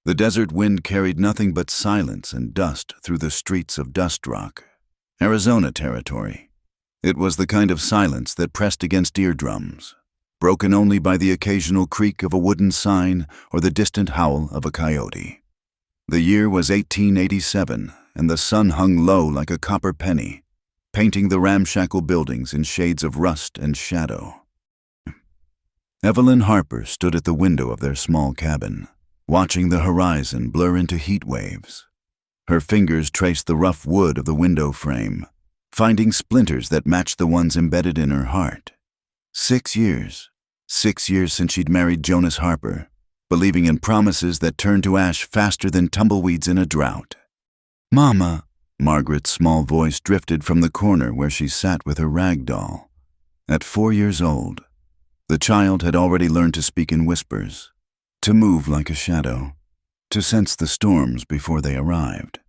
The desert wind carried nothing but silence and dust through the streets of Dust Rock, Arizona territory. It was the kind of silence that pressed against eardrums, broken only by the occasional creak of a wooden sign or the distant howl of a coyote. The year was 1887, and the sun hung low like a copper penny, painting the ramshackle buildings in shades of rust and shadow. Evelyn Harper stood at the window of their small cabin, watching the horizon blur into heat waves. Her fingers traced the rough wood of the window frame, finding splinters that matched the ones embedded in her heart. 6 years. 6 years since she'd married Jonas Harper, believing in promises that turned to ash faster than tumbleweeds in a drought. "Mama," Margaret's small voice drifted from the corner where she sat with her rag doll. At 4 years old, the child had already learned to speak in whispers, to move like a shadow, to sense the storms before they arrived.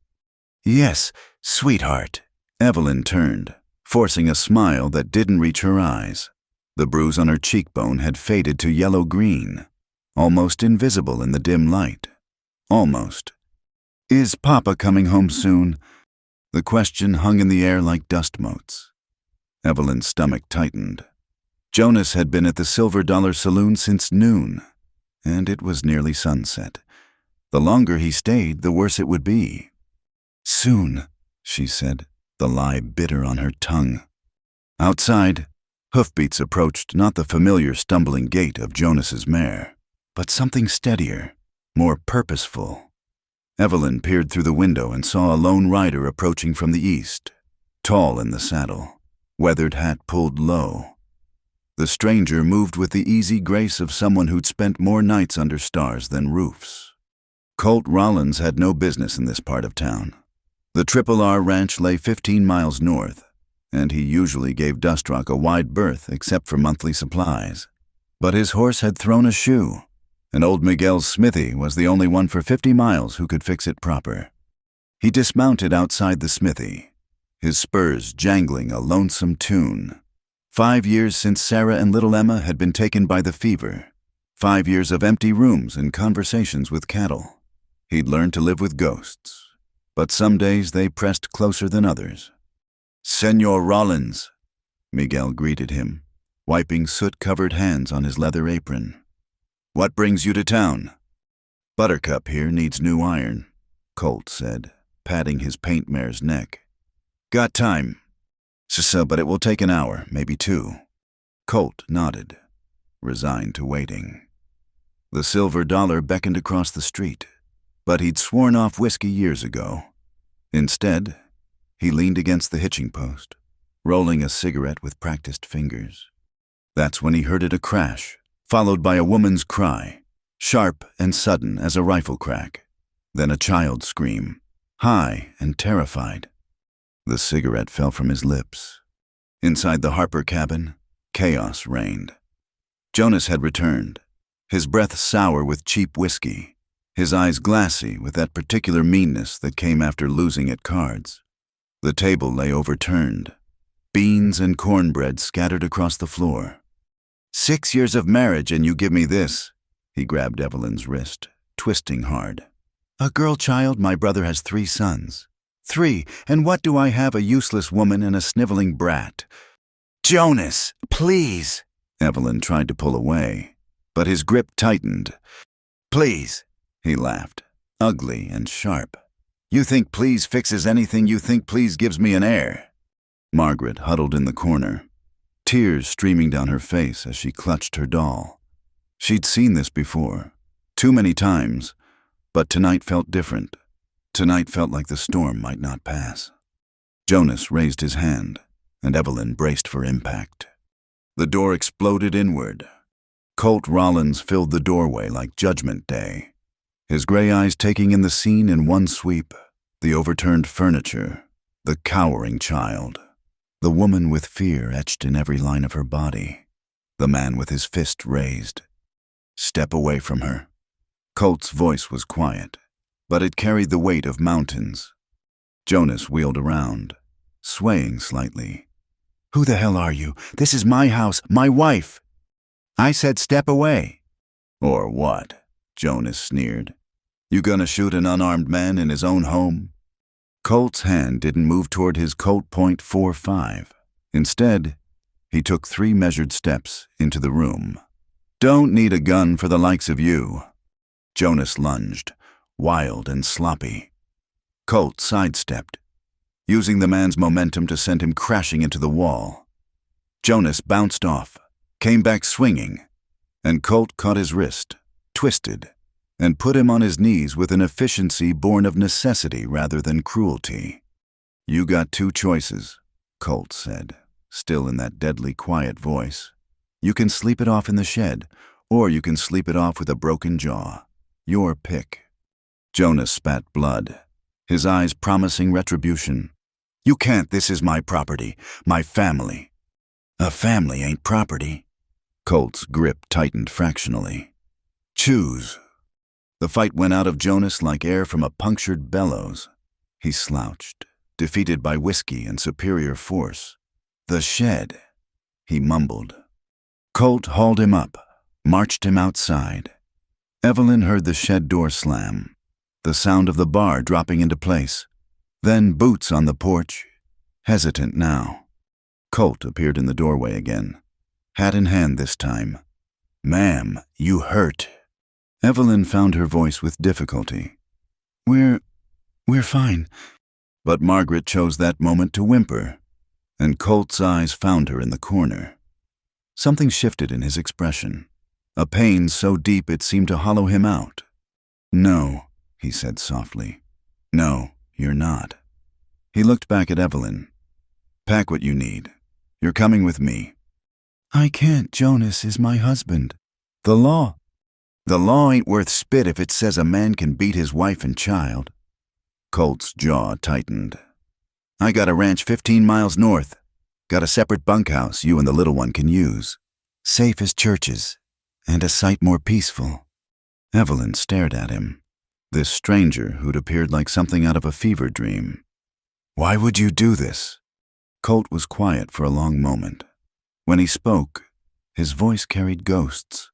"Yes, sweetheart." Evelyn turned, forcing a smile that didn't reach her eyes. The bruise on her cheekbone had faded to yellow-green, almost invisible in the dim light. Almost. "Is Papa coming home soon?" The question hung in the air like dust motes. Evelyn's stomach tightened. Jonas had been at the Silver Dollar Saloon since noon, and it was nearly sunset. The longer he stayed, the worse it would be. "Soon," she said, the lie bitter on her tongue. Outside, hoofbeats approached not the familiar stumbling gait of Jonas's mare, but something steadier, more purposeful. Evelyn peered through the window and saw a lone rider approaching from the east, tall in the saddle, weathered hat pulled low. The stranger moved with the easy grace of someone who'd spent more nights under stars than roofs. Colt Rollins had no business in this part of town. The Triple R ranch lay 15 miles north, and he usually gave Dust Rock a wide berth except for monthly supplies. But his horse had thrown a shoe, and old Miguel's smithy was the only one for 50 miles who could fix it proper. He dismounted outside the smithy, his spurs jangling a lonesome tune. 5 years since Sarah and little Emma had been taken by the fever. 5 years of empty rooms and conversations with cattle. He'd learned to live with ghosts, but some days they pressed closer than others. "Senor Rollins," Miguel greeted him, wiping soot-covered hands on his leather apron. "What brings you to town?" "Buttercup here needs new iron," Colt said, patting his paint mare's neck. "Got time?" "So, but it will take an hour, maybe 2. Colt nodded, resigned to waiting. The Silver Dollar beckoned across the street, but he'd sworn off whiskey years ago. Instead, he leaned against the hitching post, rolling a cigarette with practiced fingers. That's when he heard it a crash, followed by a woman's cry, sharp and sudden as a rifle crack. Then a child's scream, high and terrified. The cigarette fell from his lips. Inside the Harper cabin, chaos reigned. Jonas had returned, his breath sour with cheap whiskey, his eyes glassy with that particular meanness that came after losing at cards. The table lay overturned, beans and cornbread scattered across the floor. 6 years of marriage and you give me this." He grabbed Evelyn's wrist, twisting hard. "A girl child, my brother has 3 sons. 3, and what do I have? A useless woman and a sniveling brat." "Jonas, please!" Evelyn tried to pull away, but his grip tightened. "Please," he laughed, ugly and sharp. "You think please fixes anything? You think please gives me an heir?" Margaret huddled in the corner, tears streaming down her face as she clutched her doll. She'd seen this before, too many times, but tonight felt different. Tonight felt like the storm might not pass. Jonas raised his hand, and Evelyn braced for impact. The door exploded inward. Colt Rollins filled the doorway like Judgment Day, his gray eyes taking in the scene in one sweep: the overturned furniture, the cowering child, the woman with fear etched in every line of her body, the man with his fist raised. "Step away from her." Colt's voice was quiet, but it carried the weight of mountains. Jonas wheeled around, swaying slightly. "Who the hell are you? This is my house, my wife." "I said step away." "Or what?" Jonas sneered. You gonna shoot an unarmed man in his own home? Colt's hand didn't move toward his Colt .45. Instead, he took 3 measured steps into the room. Don't need a gun for the likes of you. Jonas lunged, wild and sloppy. Colt sidestepped, using the man's momentum to send him crashing into the wall. Jonas bounced off, came back swinging, and Colt caught his wrist, twisted, and put him on his knees with an efficiency born of necessity rather than cruelty. You got 2 choices, Colt said, still in that deadly quiet voice. You can sleep it off in the shed, or you can sleep it off with a broken jaw. Your pick. Jonas spat blood, his eyes promising retribution. You can't, this is my property, my family. A family ain't property. Colt's grip tightened fractionally. Choose. The fight went out of Jonas like air from a punctured bellows. He slouched, defeated by whiskey and superior force. The shed, he mumbled. Colt hauled him up, marched him outside. Evelyn heard the shed door slam, the sound of the bar dropping into place. Then boots on the porch, hesitant now. Colt appeared in the doorway again, hat in hand this time. Ma'am, you hurt. Evelyn found her voice with difficulty. We're fine. But Margaret chose that moment to whimper, and Colt's eyes found her in the corner. Something shifted in his expression, a pain so deep it seemed to hollow him out. No, he said softly. No, you're not. He looked back at Evelyn. Pack what you need. You're coming with me. I can't. Jonas is my husband. The law ain't worth spit if it says a man can beat his wife and child. Colt's jaw tightened. I got a ranch 15 miles north. Got a separate bunkhouse you and the little one can use. Safe as churches, and a sight more peaceful. Evelyn stared at him, this stranger who'd appeared like something out of a fever dream. Why would you do this? Colt was quiet for a long moment. When he spoke, his voice carried ghosts.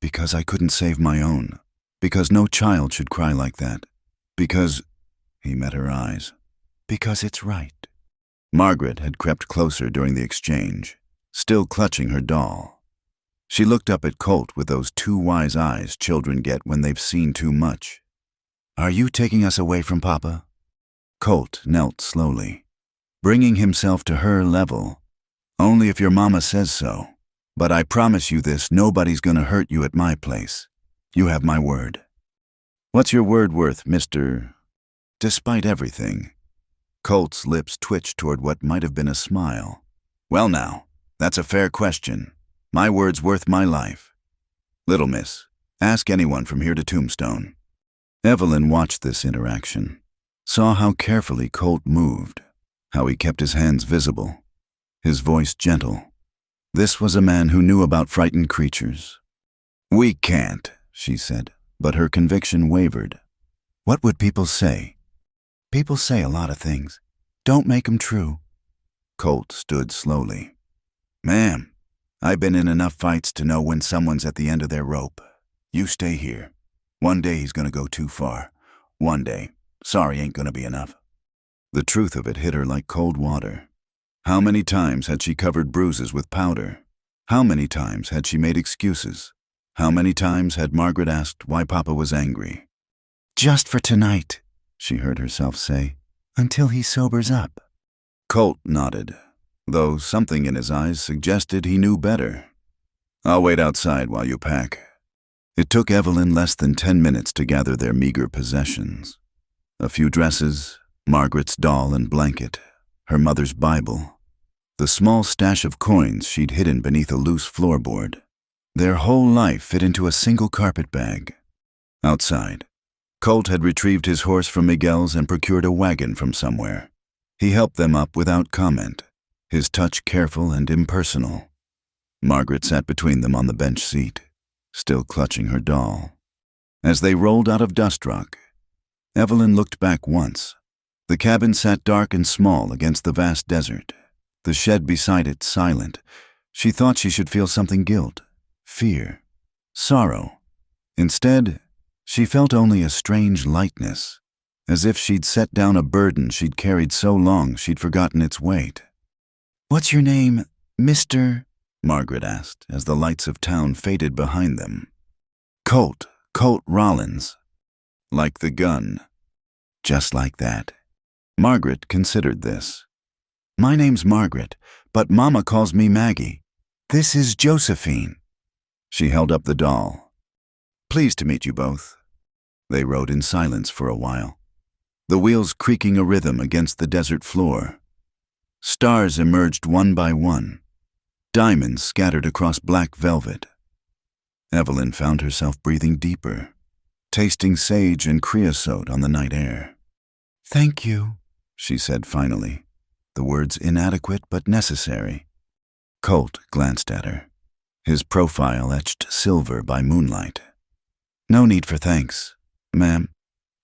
Because I couldn't save my own. Because no child should cry like that. Because, he met her eyes, because it's right. Margaret had crept closer during the exchange, still clutching her doll. She looked up at Colt with those 2 wise eyes children get when they've seen too much. Are you taking us away from Papa? Colt knelt slowly, bringing himself to her level. Only if your mama says so. But I promise you this, nobody's gonna hurt you at my place. You have my word. What's your word worth, Mr. Despite everything, Colt's lips twitched toward what might have been a smile. Well now, that's a fair question. My word's worth my life. Little miss, ask anyone from here to Tombstone. Evelyn watched this interaction, saw how carefully Colt moved, how he kept his hands visible, his voice gentle. This was a man who knew about frightened creatures. We can't, she said, but her conviction wavered. What would people say? People say a lot of things. Don't make 'em true. Colt stood slowly. Ma'am, I've been in enough fights to know when someone's at the end of their rope. You stay here. One day he's gonna go too far. One day. Sorry ain't gonna be enough. The truth of it hit her like cold water. How many times had she covered bruises with powder? How many times had she made excuses? How many times had Margaret asked why Papa was angry? Just for tonight, she heard herself say, until he sobers up. Colt nodded, though something in his eyes suggested he knew better. I'll wait outside while you pack. It took Evelyn less than 10 minutes to gather their meager possessions. A few dresses, Margaret's doll and blanket, her mother's Bible, the small stash of coins she'd hidden beneath a loose floorboard. Their whole life fit into a single carpet bag. Outside, Colt had retrieved his horse from Miguel's and procured a wagon from somewhere. He helped them up without comment, his touch careful and impersonal. Margaret sat between them on the bench seat, still clutching her doll. As they rolled out of Dust Rock, Evelyn looked back once. The cabin sat dark and small against the vast desert, the shed beside it silent. She thought she should feel something: guilt, fear, sorrow. Instead, She felt only a strange lightness, as if she'd set down a burden she'd carried so long she'd forgotten its weight. "What's your name, Mr.?" Margaret asked as the lights of town faded behind them. "Colt Rollins." Like the gun. Just like that. Margaret considered this. "My name's Margaret, but Mama calls me Maggie. This is Josephine." She held up the doll. "Pleased to meet you both." They rode in silence for a while, the wheels creaking a rhythm against the desert floor. Stars emerged one by one, diamonds scattered across black velvet. Evelyn found herself breathing deeper, tasting sage and creosote on the night air. "Thank you," she said finally, the words inadequate but necessary. Colt glanced at her, his profile etched silver by moonlight. "No need for thanks, ma'am.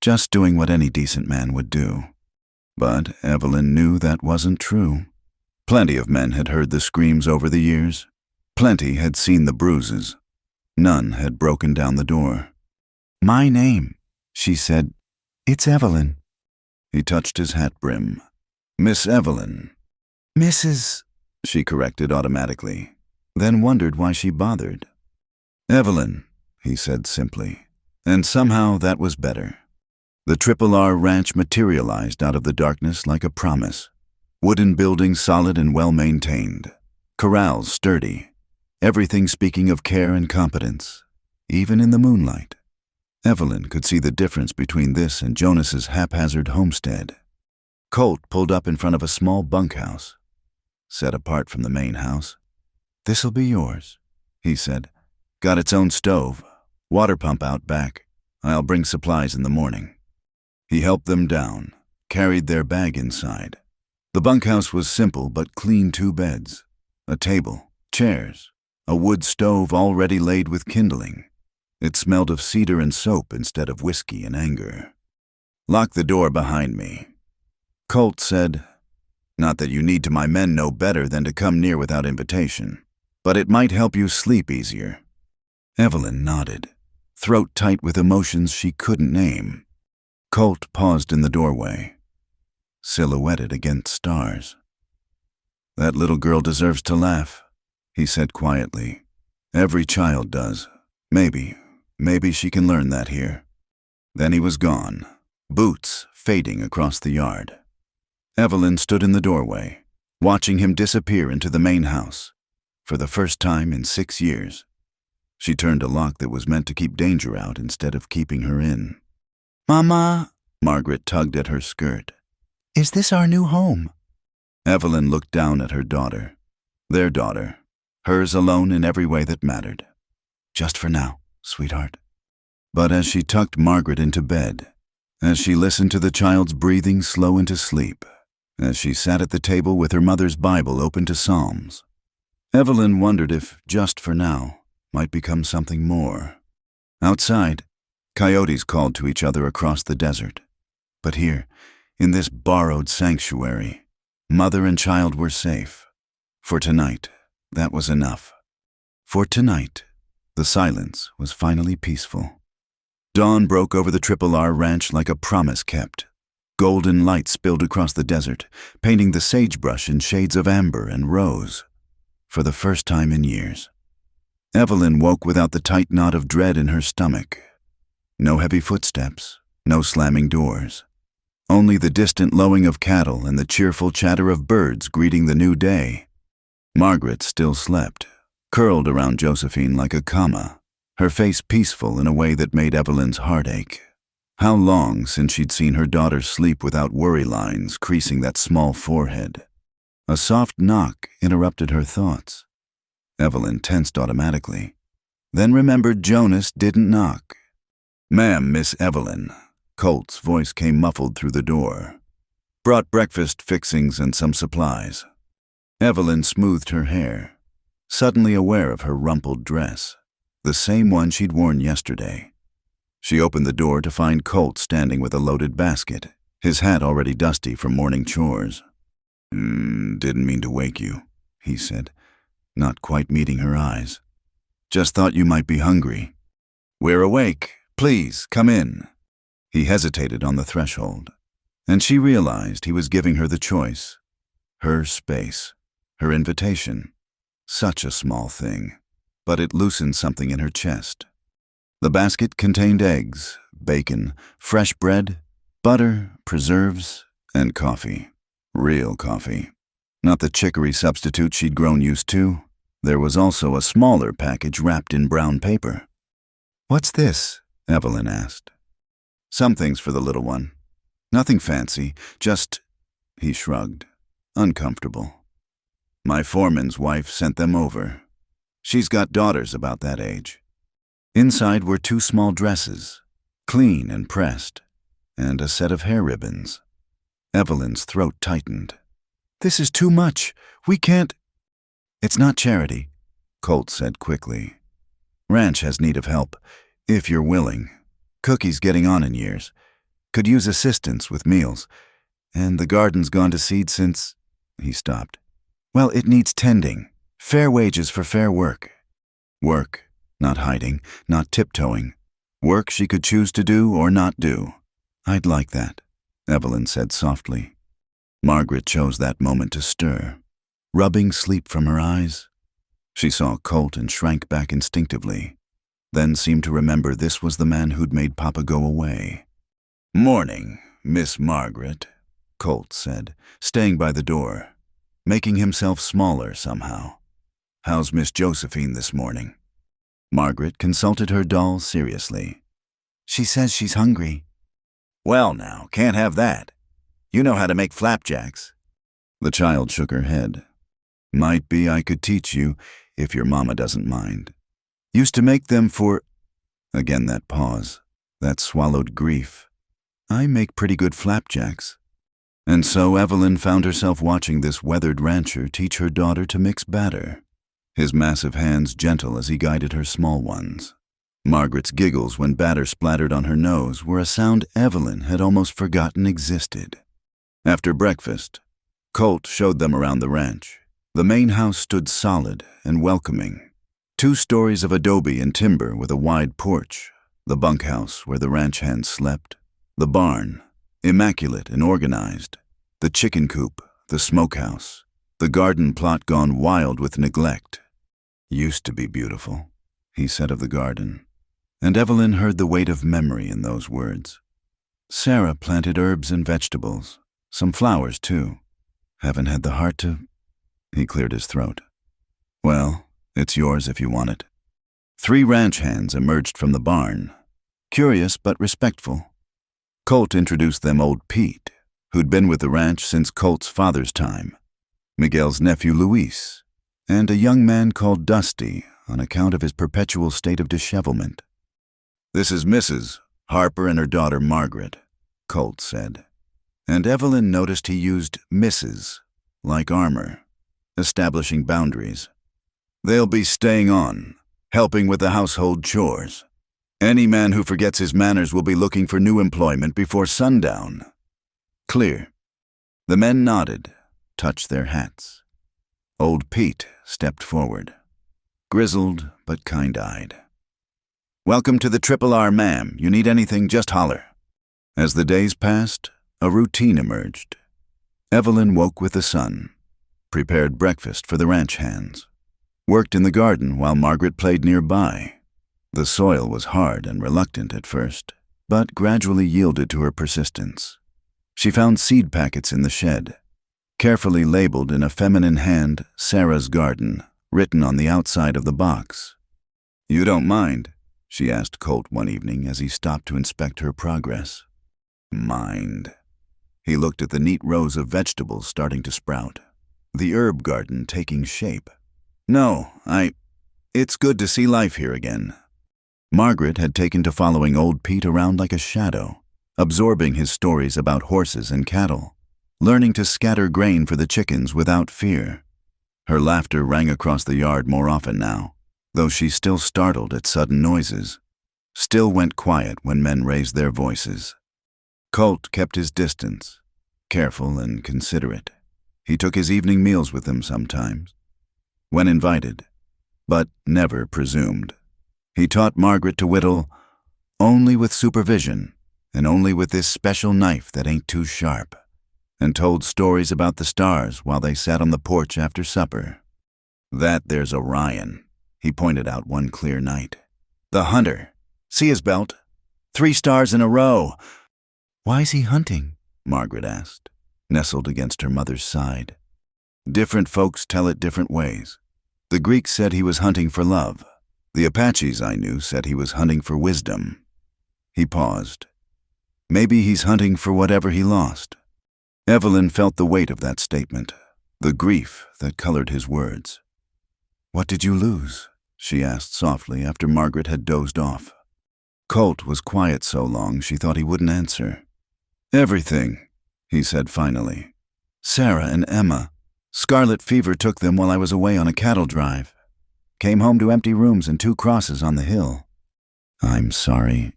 Just doing what any decent man would do." But Evelyn knew that wasn't true. Plenty of men had heard the screams over the years. Plenty had seen the bruises. None had broken down the door. "My name," she said. "It's Evelyn." He touched his hat brim. "Miss Evelyn." "Mrs." she corrected automatically, then wondered why she bothered. "Evelyn," he said simply, and somehow that was better. The Triple R ranch materialized out of the darkness like a promise. Wooden buildings solid and well-maintained. Corrals sturdy. Everything speaking of care and competence, even in the moonlight. Evelyn could see the difference between this and Jonas's haphazard homestead. Colt pulled up in front of a small bunkhouse, set apart from the main house. "This'll be yours," he said. "Got its own stove, water pump out back. I'll bring supplies in the morning." He helped them down, carried their bag inside. The bunkhouse was simple but clean: 2 beds, a table, chairs, a wood stove already laid with kindling. It smelled of cedar and soap instead of whiskey and anger. "Lock the door behind me," Colt said. "Not that you need to. My men know better than to come near without invitation, but it might help you sleep easier." Evelyn nodded, throat tight with emotions she couldn't name. Colt paused in the doorway, silhouetted against stars. "That little girl deserves to laugh," he said quietly. "Every child does. Maybe she can learn that here." Then he was gone, boots fading across the yard. Evelyn stood in the doorway, watching him disappear into the main house, for the first time in 6 years. She turned a lock that was meant to keep danger out instead of keeping her in. "Mama," Margaret tugged at her skirt. "Is this our new home?" Evelyn looked down at her daughter, their daughter, hers alone in every way that mattered. "Just for now, sweetheart." But as she tucked Margaret into bed, as she listened to the child's breathing slow into sleep, as she sat at the table with her mother's Bible open to Psalms, Evelyn wondered if "just for now" might become something more. Outside, coyotes called to each other across the desert. But here, in this borrowed sanctuary, mother and child were safe. For tonight, that was enough. For tonight, the silence was finally peaceful. Dawn broke over the Triple R ranch like a promise kept. Golden light spilled across the desert, painting the sagebrush in shades of amber and rose. For the first time in years, Evelyn woke without the tight knot of dread in her stomach. No heavy footsteps, no slamming doors. Only the distant lowing of cattle and the cheerful chatter of birds greeting the new day. Margaret still slept, curled around Josephine like a comma, her face peaceful in a way that made Evelyn's heart ache. How long since she'd seen her daughter sleep without worry lines creasing that small forehead. A soft knock interrupted her thoughts. Evelyn tensed automatically, then remembered Jonas didn't knock. "Ma'am, Miss Evelyn," Colt's voice came muffled through the door. "Brought breakfast fixings and some supplies." Evelyn smoothed her hair, suddenly aware of her rumpled dress, the same one she'd worn yesterday. She opened the door to find Colt standing with a loaded basket, his hat already dusty from morning chores. Didn't mean to wake you," he said, not quite meeting her eyes. "Just thought you might be hungry." "We're awake. Please, come in." He hesitated on the threshold, and she realized he was giving her the choice. Her space, her invitation. Such a small thing, but it loosened something in her chest. The basket contained eggs, bacon, fresh bread, butter, preserves, and coffee. Real coffee. Not the chicory substitute she'd grown used to. There was also a smaller package wrapped in brown paper. "What's this?" Evelyn asked. "Some things for the little one. Nothing fancy, just—" He shrugged, uncomfortable. "My foreman's wife sent them over. She's got daughters about that age." Inside were 2 small dresses, clean and pressed, and a set of hair ribbons. Evelyn's throat tightened. "This is too much. We can't—" "It's not charity," Colt said quickly. "Ranch has need of help, if you're willing. Cookie's getting on in years. Could use assistance with meals. And the garden's gone to seed since—" He stopped. "Well, it needs tending. Fair wages for fair work." Work. Not hiding, not tiptoeing. Work she could choose to do or not do. "I'd like that," Evelyn said softly. Margaret chose that moment to stir, rubbing sleep from her eyes. She saw Colt and shrank back instinctively, then seemed to remember this was the man who'd made Papa go away. "Morning, Miss Margaret," Colt said, staying by the door, making himself smaller somehow. "How's Miss Josephine this morning?" Margaret consulted her doll seriously. "She says she's hungry." "Well now, can't have that. You know how to make flapjacks." The child shook her head. "Might be I could teach you, if your mama doesn't mind. Used to make them for—" Again that pause, that swallowed grief. "I make pretty good flapjacks." And so Evelyn found herself watching this weathered rancher teach her daughter to mix batter, his massive hands gentle as he guided her small ones. Margaret's giggles when batter splattered on her nose were a sound Evelyn had almost forgotten existed. After breakfast, Colt showed them around the ranch. The main house stood solid and welcoming. 2 stories of adobe and timber with a wide porch, the bunkhouse where the ranch hands slept, the barn, immaculate and organized, the chicken coop, the smokehouse, the garden plot gone wild with neglect. "Used to be beautiful," he said of the garden, and Evelyn heard the weight of memory in those words. "Sarah planted herbs and vegetables, some flowers too. Haven't had the heart to—" He cleared his throat. "Well, it's yours if you want it." 3 ranch hands emerged from the barn, curious but respectful. Colt introduced them old Pete, who'd been with the ranch since Colt's father's time, Miguel's nephew Luis, and a young man called Dusty on account of his perpetual state of dishevelment. "This is Mrs. Harper and her daughter Margaret," Colt said, and Evelyn noticed he used Mrs. like armor, establishing boundaries. "They'll be staying on, helping with the household chores. Any man who forgets his manners will be looking for new employment before sundown." "Clear." The men nodded, touched their hats. Old Pete stepped forward, grizzled but kind-eyed. "Welcome to the Triple R, ma'am. You need anything, just holler." As the days passed, a routine emerged. Evelyn woke with the sun, prepared breakfast for the ranch hands, worked in the garden while Margaret played nearby. The soil was hard and reluctant at first, but gradually yielded to her persistence. She found seed packets in the shed, carefully labeled in a feminine hand, "Sarah's Garden," written on the outside of the box. "You don't mind?" she asked Colt one evening as he stopped to inspect her progress. Mind. He looked at the neat rows of vegetables starting to sprout, the herb garden taking shape. "No, it's good to see life here again." Margaret had taken to following old Pete around like a shadow, absorbing his stories about horses and cattle, learning to scatter grain for the chickens without fear. Her laughter rang across the yard more often now, though she still startled at sudden noises, still went quiet when men raised their voices. Colt kept his distance, careful and considerate. He took his evening meals with them sometimes, when invited, but never presumed. He taught Margaret to whittle Only with supervision, and only with this special knife that ain't too sharp, and told stories about the stars while they sat on the porch after supper. That there's Orion, he pointed out one clear night. The hunter. See his belt? 3 stars in a row. Why's he hunting? Margaret asked, nestled against her mother's side. Different folks tell it different ways. The Greeks said he was hunting for love. The Apaches I knew said he was hunting for wisdom. He paused. Maybe he's hunting for whatever he lost. Evelyn felt the weight of that statement, the grief that colored his words. What did you lose? She asked softly after Margaret had dozed off. Colt was quiet so long she thought he wouldn't answer. Everything, he said finally. Sarah and Emma. Scarlet fever took them while I was away on a cattle drive. Came home to empty rooms and 2 crosses on the hill. I'm sorry.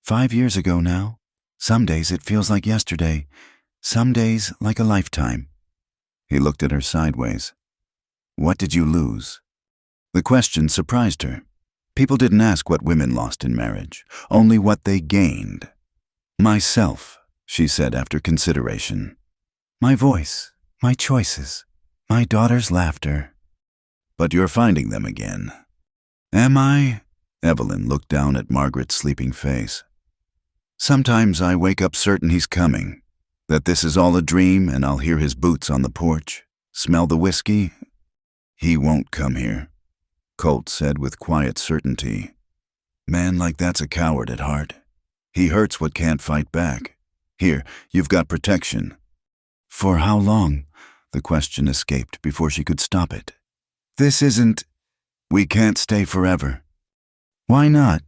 5 years ago now. Some days it feels like yesterday. Some days like a lifetime. He looked at her sideways. What did you lose? The question surprised her. People didn't ask what women lost in marriage, only what they gained. Myself, she said after consideration. My voice, my choices, my daughter's laughter. But you're finding them again. Am I? Evelyn looked down at Margaret's sleeping face. Sometimes I wake up certain he's coming, that this is all a dream and I'll hear his boots on the porch, smell the whiskey. He won't come here, Colt said with quiet certainty. Man like that's a coward at heart. He hurts what can't fight back. Here, you've got protection. For how long? The question escaped before she could stop it. This isn't... We can't stay forever. Why not?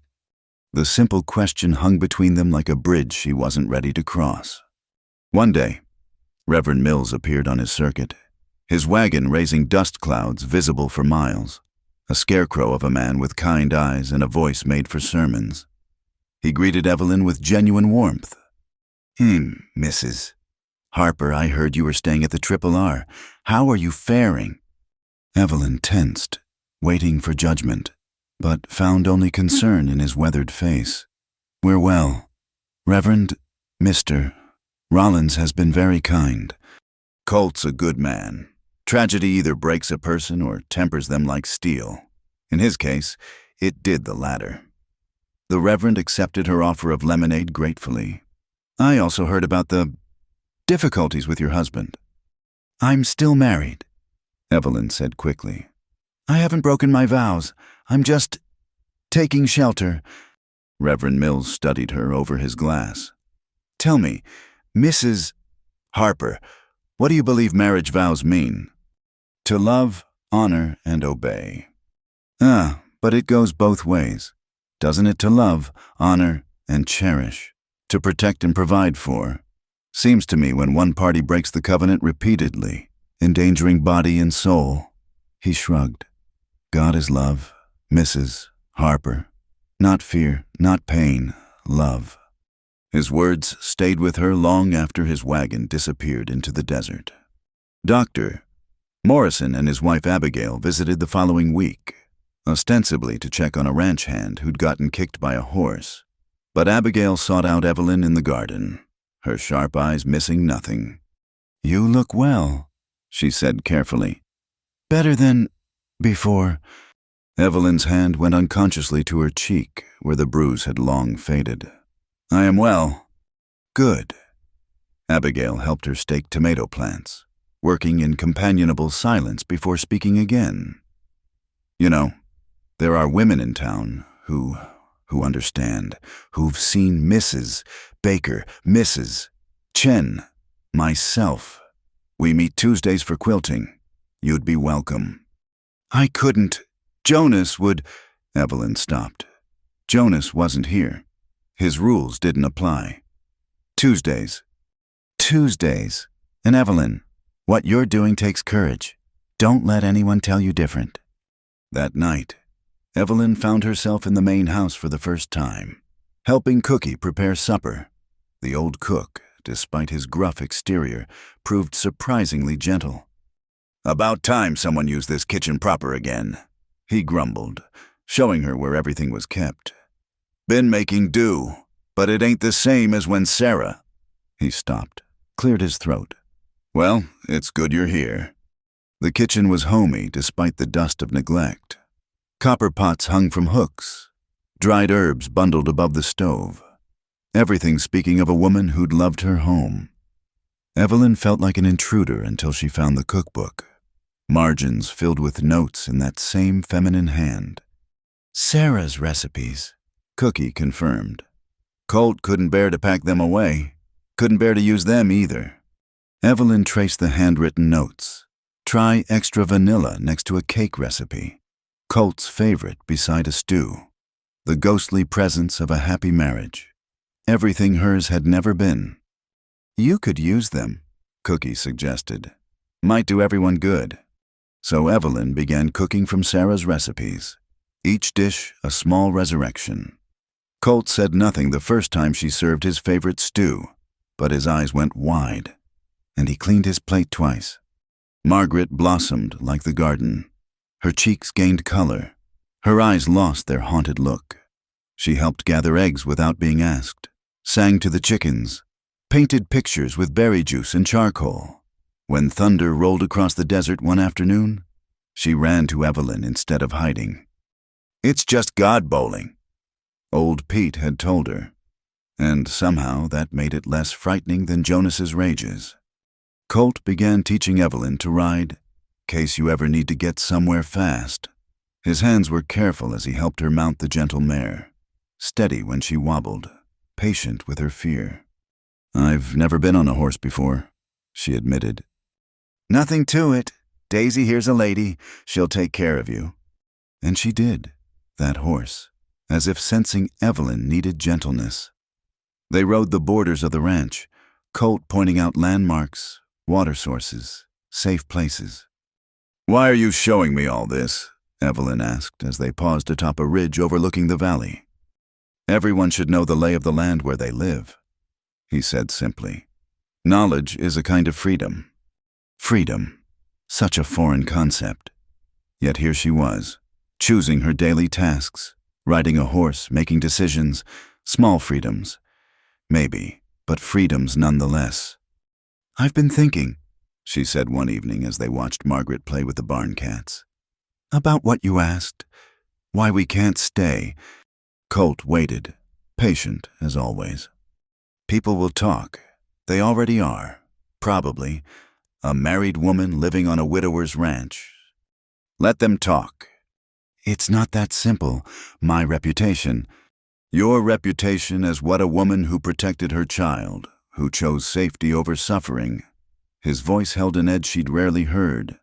The simple question hung between them like a bridge she wasn't ready to cross. One day, Reverend Mills appeared on his circuit, his wagon raising dust clouds visible for miles, a scarecrow of a man with kind eyes and a voice made for sermons. He greeted Evelyn with genuine warmth. Mrs. Harper, I heard you were staying at the Triple R. How are you faring? Evelyn tensed, waiting for judgment, but found only concern in his weathered face. We're well. Reverend, Mr. Rollins has been very kind. Colt's a good man. Tragedy either breaks a person or tempers them like steel. In his case, it did the latter. The Reverend accepted her offer of lemonade gratefully. I also heard about the difficulties with your husband. I'm still married, Evelyn said quickly. I haven't broken my vows. I'm just taking shelter. Reverend Mills studied her over his glass. Tell me, Mrs. Harper, what do you believe marriage vows mean? To love, honor, and obey. But it goes both ways. Doesn't it? To love, honor, and cherish. To protect and provide for. Seems to me when one party breaks the covenant repeatedly, endangering body and soul. He shrugged. God is love, Mrs. Harper. Not fear, not pain, love. His words stayed with her long after his wagon disappeared into the desert. Dr. Morrison and his wife Abigail visited the following week, ostensibly to check on a ranch hand who'd gotten kicked by a horse. But Abigail sought out Evelyn in the garden, her sharp eyes missing nothing. You look well, she said carefully. Better than before. Evelyn's hand went unconsciously to her cheek, where the bruise had long faded. I am well. Good. Abigail helped her stake tomato plants, working in companionable silence before speaking again. You know, there are women in town who understand, who've seen Mrs. Baker, Mrs. Chen, myself. We meet Tuesdays for quilting. You'd be welcome. I couldn't. Jonas would... Evelyn stopped. Jonas wasn't here. His rules didn't apply. Tuesdays. Tuesdays. And Evelyn, what you're doing takes courage. Don't let anyone tell you different. That night, Evelyn found herself in the main house for the first time, helping Cookie prepare supper. The old cook, despite his gruff exterior, proved surprisingly gentle. About time someone used this kitchen proper again, he grumbled, showing her where everything was kept. Been making do, but it ain't the same as when Sarah. He stopped, cleared his throat. Well, it's good you're here. The kitchen was homey despite the dust of neglect. Copper pots hung from hooks, dried herbs bundled above the stove. Everything speaking of a woman who'd loved her home. Evelyn felt like an intruder until she found the cookbook, margins filled with notes in that same feminine hand. Sarah's recipes, Cookie confirmed. Colt couldn't bear to pack them away, couldn't bear to use them either. Evelyn traced the handwritten notes. Try extra vanilla next to a cake recipe. Colt's favorite beside a stew. The ghostly presence of a happy marriage. Everything hers had never been. You could use them, Cookie suggested. Might do everyone good. So Evelyn began cooking from Sarah's recipes. Each dish a small resurrection. Colt said nothing the first time she served his favorite stew, but his eyes went wide, and he cleaned his plate twice. Margaret blossomed like the garden. Her cheeks gained color. Her eyes lost their haunted look. She helped gather eggs without being asked, sang to the chickens, painted pictures with berry juice and charcoal. When thunder rolled across the desert one afternoon, she ran to Evelyn instead of hiding. It's just God bowling, old Pete had told her, and somehow that made it less frightening than Jonas's rages. Colt began teaching Evelyn to ride, case you ever need to get somewhere fast. His hands were careful as he helped her mount the gentle mare, steady when she wobbled, patient with her fear. I've never been on a horse before, she admitted. Nothing to it. Daisy here's a lady. She'll take care of you. And she did, that horse, as if sensing Evelyn needed gentleness. They rode the borders of the ranch, Colt pointing out landmarks, water sources, safe places. Why are you showing me all this? Evelyn asked as they paused atop a ridge overlooking the valley. Everyone should know the lay of the land where they live, he said simply. Knowledge is a kind of freedom. Freedom, such a foreign concept. Yet here she was, choosing her daily tasks, riding a horse, making decisions, small freedoms. Maybe, but freedoms nonetheless. I've been thinking, she said one evening as they watched Margaret play with the barn cats. About what you asked, why we can't stay. Colt waited, patient as always. People will talk. They already are, probably. A married woman living on a widower's ranch. Let them talk. It's not that simple, my reputation. Your reputation as what a woman who protected her child, who chose safety over suffering. His voice held an edge she'd rarely heard.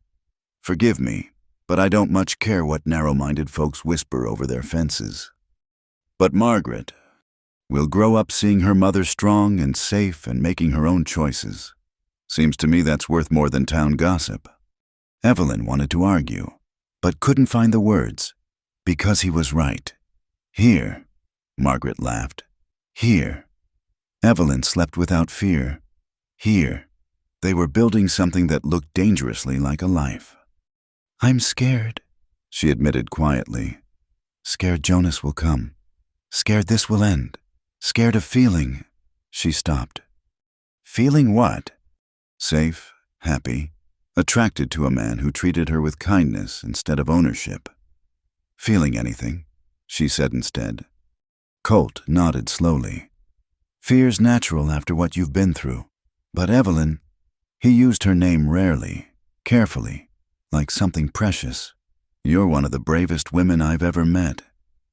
Forgive me, but I don't much care what narrow-minded folks whisper over their fences. But Margaret will grow up seeing her mother strong and safe and making her own choices. Seems to me that's worth more than town gossip. Evelyn wanted to argue, but couldn't find the words, because he was right. Here, Margaret laughed. Here. Evelyn slept without fear. Here. They were building something that looked dangerously like a life. I'm scared, she admitted quietly. Scared Jonas will come. Scared this will end. Scared of feeling. She stopped. Feeling what? Safe, happy, attracted to a man who treated her with kindness instead of ownership. Feeling anything, she said instead. Colt nodded slowly. Fear's natural after what you've been through. But Evelyn, he used her name rarely, carefully, like something precious. You're one of the bravest women I've ever met.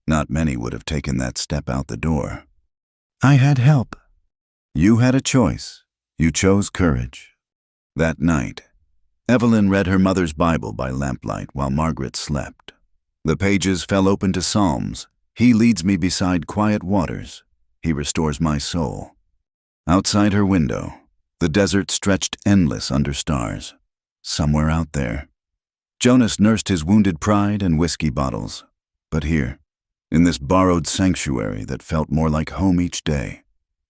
Not many would have taken that step out the door. I had help. You had a choice. You chose courage. That night, Evelyn read her mother's Bible by lamplight while Margaret slept. The pages fell open to Psalms. He leads me beside quiet waters. He restores my soul. Outside her window, the desert stretched endless under stars. Somewhere out there, Jonas nursed his wounded pride and whiskey bottles. But here, in this borrowed sanctuary that felt more like home each day,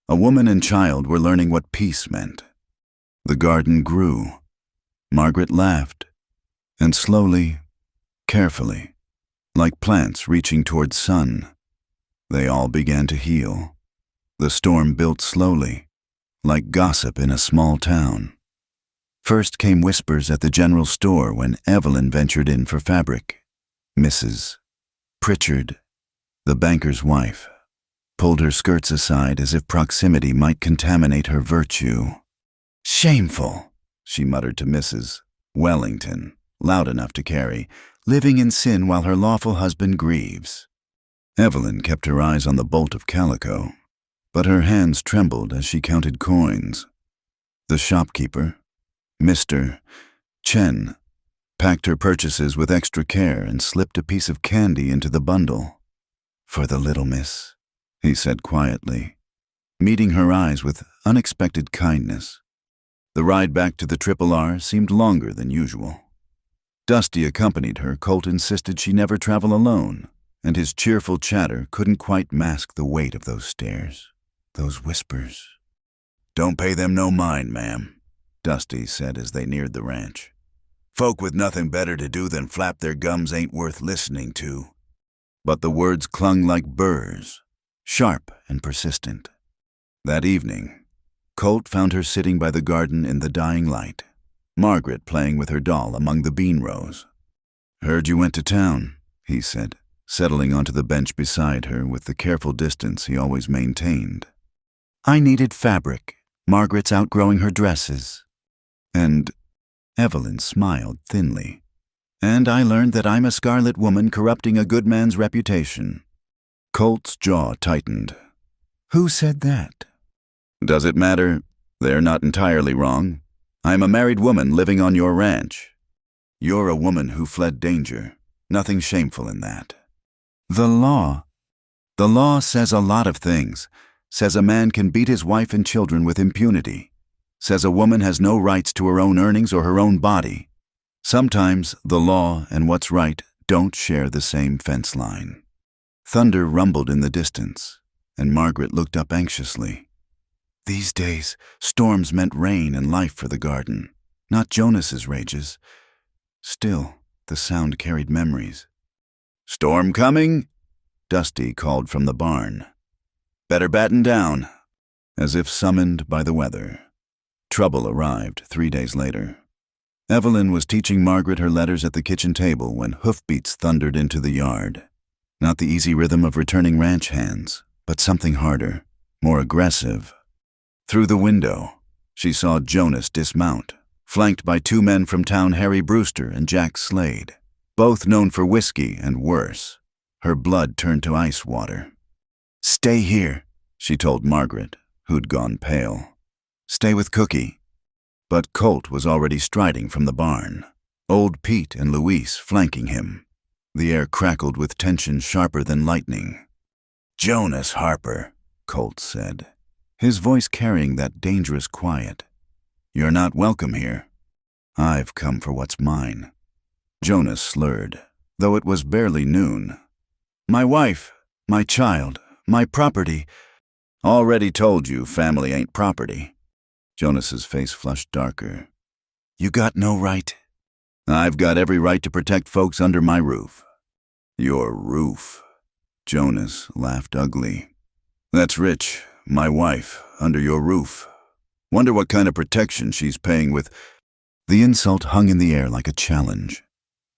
a woman and child were learning what peace meant. The garden grew. Margaret laughed, and slowly, carefully, like plants reaching toward sun, They all began to heal. The storm built slowly, like gossip in a small town. First came whispers at the general store when Evelyn ventured in for fabric. Mrs. Pritchard, the banker's wife, pulled her skirts aside as if proximity might contaminate her virtue. "Shameful," she muttered to Mrs. Wellington, loud enough to carry, "living in sin while her lawful husband grieves." Evelyn kept her eyes on the bolt of calico, but her hands trembled as she counted coins. The shopkeeper, Mr. Chen, packed her purchases with extra care and slipped a piece of candy into the bundle. "For the little miss," he said quietly, meeting her eyes with unexpected kindness. The ride back to the Triple R seemed longer than usual. Dusty accompanied her. Colt insisted she never travel alone, and his cheerful chatter couldn't quite mask the weight of those stares, those whispers. "Don't pay them no mind, ma'am," Dusty said as they neared the ranch. "Folk with nothing better to do than flap their gums ain't worth listening to." But the words clung like burrs, sharp and persistent. That evening, Colt found her sitting by the garden in the dying light, Margaret playing with her doll among the bean rows. "Heard you went to town," he said, settling onto the bench beside her with the careful distance he always maintained. "I needed fabric. Margaret's outgrowing her dresses." "And," Evelyn smiled thinly, "and I learned that I'm a scarlet woman corrupting a good man's reputation." Colt's jaw tightened. "Who said that?" "Does it matter? They're not entirely wrong. I'm a married woman living on your ranch. You're a woman who fled danger. Nothing shameful in that." "The law says a lot of things. Says a man can beat his wife and children with impunity. Says a woman has no rights to her own earnings or her own body. Sometimes the law and what's right don't share the same fence line." Thunder rumbled in the distance, and Margaret looked up anxiously. These days, storms meant rain and life for the garden, not Jonas's rages. Still, the sound carried memories. "Storm coming?" Dusty called from the barn. "Better batten down," as if summoned by the weather. Trouble arrived 3 days later. Evelyn was teaching Margaret her letters at the kitchen table when hoofbeats thundered into the yard. Not the easy rhythm of returning ranch hands, but something harder, more aggressive. Through the window, she saw Jonas dismount, flanked by 2 men from town, Harry Brewster and Jack Slade, both known for whiskey and worse. Her blood turned to ice water. "Stay here," she told Margaret, who'd gone pale. "Stay with Cookie." But Colt was already striding from the barn, old Pete and Luis flanking him. The air crackled with tension sharper than lightning. "Jonas Harper," Colt said, his voice carrying that dangerous quiet. "You're not welcome here. I've come for what's mine." Jonas slurred, though it was barely noon. "My wife, my child, my property." "Already told you family ain't property." Jonas's face flushed darker. "You got no right." "I've got every right to protect folks under my roof." "Your roof?" Jonas laughed ugly. "That's rich. My wife, under your roof. Wonder what kind of protection she's paying with." The insult hung in the air like a challenge.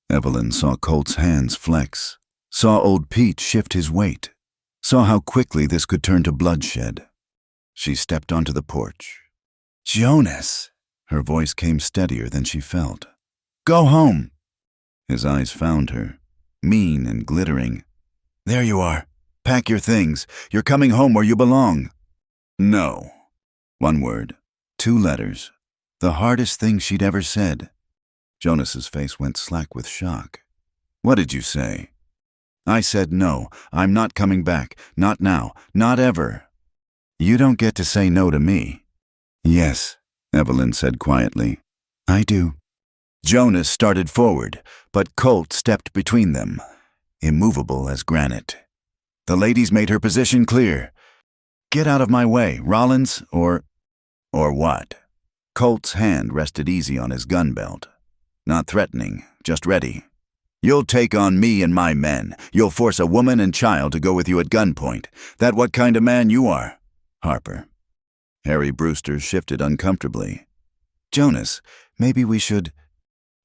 Evelyn saw Colt's hands flex, saw old Pete shift his weight, saw how quickly this could turn to bloodshed. She stepped onto the porch. "Jonas!" Her voice came steadier than she felt. "Go home!" His eyes found her, mean and glittering. "There you are. Pack your things. You're coming home where you belong." "No." 1 word, 2 letters, the hardest thing she'd ever said. Jonas's face went slack with shock. "What did you say?" "I said no. I'm not coming back. Not now. Not ever." "You don't get to say no to me." "Yes," Evelyn said quietly. "I do." Jonas started forward, but Colt stepped between them, immovable as granite. "The lady's made her position clear. Get out of my way, Rollins, or what?" Colt's hand rested easy on his gun belt. Not threatening, just ready. You'll take on me and my men. You'll force a woman and child to go with you at gunpoint. That what kind of man you are? Harper. Harry Brewster shifted uncomfortably. Jonas, maybe we should...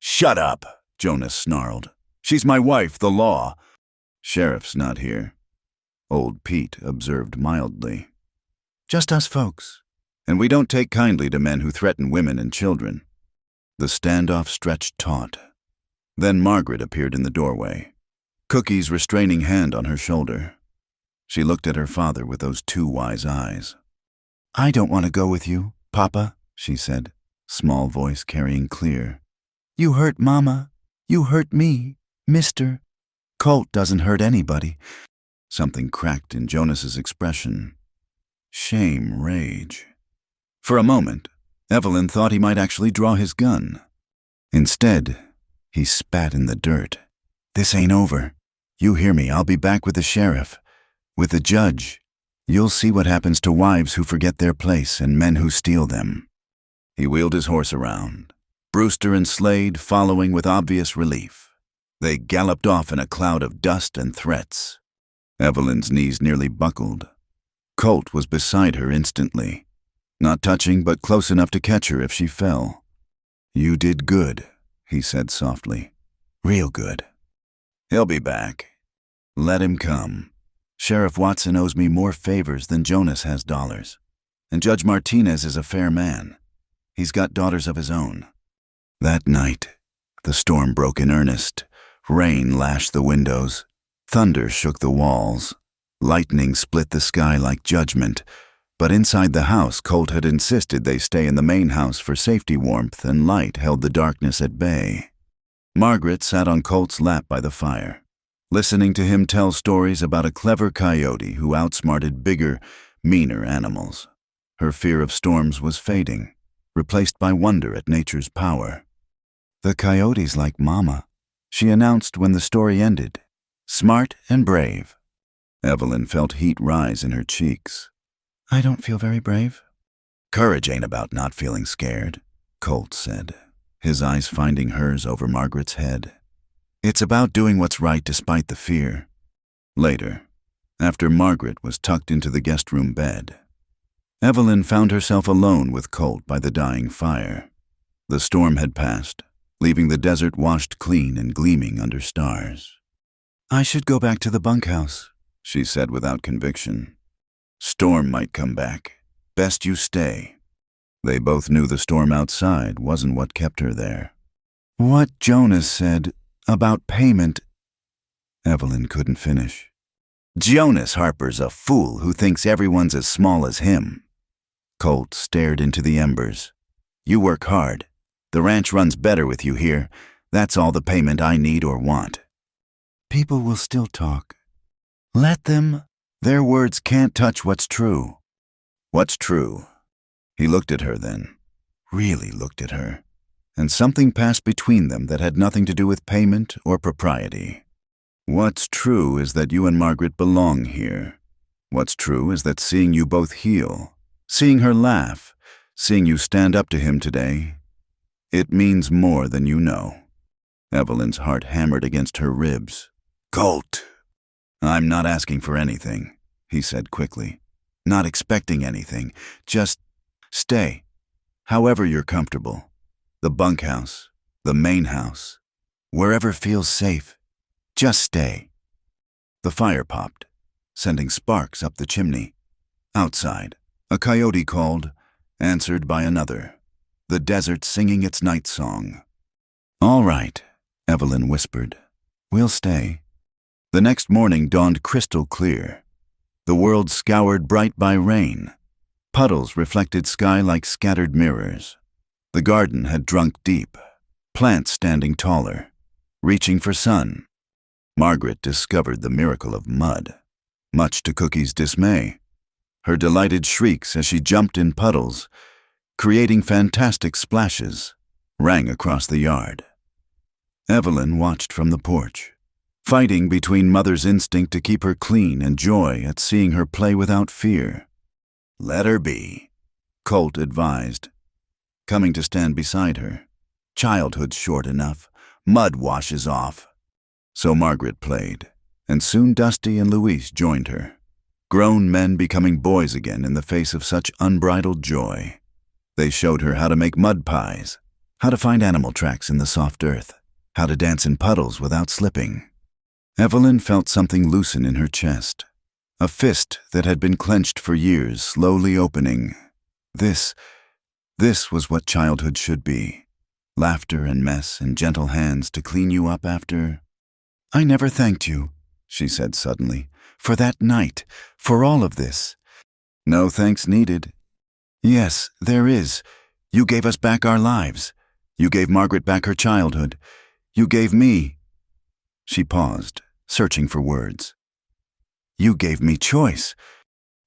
Shut up, Jonas snarled. She's my wife, the law. Sheriff's not here. Old Pete observed mildly. Just us folks. And we don't take kindly to men who threaten women and children. The standoff stretched taut. Then Margaret appeared in the doorway, Cookie's restraining hand on her shoulder. She looked at her father with those two wise eyes. I don't want to go with you, Papa, she said, small voice carrying clear. You hurt Mama. You hurt me, Mister. Colt doesn't hurt anybody. Something cracked in Jonas's expression. Shame, rage. For a moment, Evelyn thought he might actually draw his gun. Instead, he spat in the dirt. This ain't over. You hear me, I'll be back with the sheriff. With the judge. You'll see what happens to wives who forget their place and men who steal them. He wheeled his horse around, Brewster and Slade following with obvious relief. They galloped off in a cloud of dust and threats. Evelyn's knees nearly buckled. Colt was beside her instantly, not touching but close enough to catch her if she fell. You did good, he said softly. Real good. He'll be back. Let him come. Sheriff Watson owes me more favors than Jonas has dollars. And Judge Martinez is a fair man. He's got daughters of his own. That night, the storm broke in earnest. Rain lashed the windows. Thunder shook the walls. Lightning split the sky like judgment. But inside the house, Colt had insisted they stay in the main house for safety warmth, and light held the darkness at bay. Margaret sat on Colt's lap by the fire, listening to him tell stories about a clever coyote who outsmarted bigger, meaner animals. Her fear of storms was fading, replaced by wonder at nature's power. The coyote's like Mama, she announced when the story ended. Smart and brave. Evelyn felt heat rise in her cheeks. I don't feel very brave. Courage ain't about not feeling scared, Colt said, his eyes finding hers over Margaret's head. It's about doing what's right despite the fear. Later, after Margaret was tucked into the guest room bed, Evelyn found herself alone with Colt by the dying fire. The storm had passed, leaving the desert washed clean and gleaming under stars. I should go back to the bunkhouse, she said without conviction. Storm might come back. Best you stay. They both knew the storm outside wasn't what kept her there. What Jonas said about payment... Evelyn couldn't finish. Jonas Harper's a fool who thinks everyone's as small as him. Colt stared into the embers. You work hard. The ranch runs better with you here. That's all the payment I need or want. People will still talk. Let them. Their words can't touch what's true. What's true? He looked at her then, really looked at her, and something passed between them that had nothing to do with payment or propriety. What's true is that you and Margaret belong here. What's true is that seeing you both heal, seeing her laugh, seeing you stand up to him today, it means more than you know. Evelyn's heart hammered against her ribs. Colt! I'm not asking for anything, he said quickly. Not expecting anything. Just stay. However you're comfortable. The bunkhouse, the main house, wherever feels safe. Just stay. The fire popped, sending sparks up the chimney. Outside, a coyote called, answered by another, the desert singing its night song. All right, Evelyn whispered. We'll stay. The next morning dawned crystal clear. The world scoured bright by rain. Puddles reflected sky like scattered mirrors. The garden had drunk deep, plants standing taller, reaching for sun. Margaret discovered the miracle of mud, much to Cookie's dismay. Her delighted shrieks as she jumped in puddles, creating fantastic splashes, rang across the yard. Evelyn watched from the porch, fighting between mother's instinct to keep her clean and joy at seeing her play without fear. Let her be, Colt advised, coming to stand beside her. Childhood's short enough. Mud washes off. So Margaret played, and soon Dusty and Louise joined her, grown men becoming boys again in the face of such unbridled joy. They showed her how to make mud pies, how to find animal tracks in the soft earth, how to dance in puddles without slipping. Evelyn felt something loosen in her chest, a fist that had been clenched for years slowly opening. This was what childhood should be. Laughter and mess and gentle hands to clean you up after. "I never thanked you," she said suddenly, "for that night, for all of this." "No thanks needed." "Yes, there is. You gave us back our lives. You gave Margaret back her childhood. You gave me—" She paused, searching for words. "You gave me choice."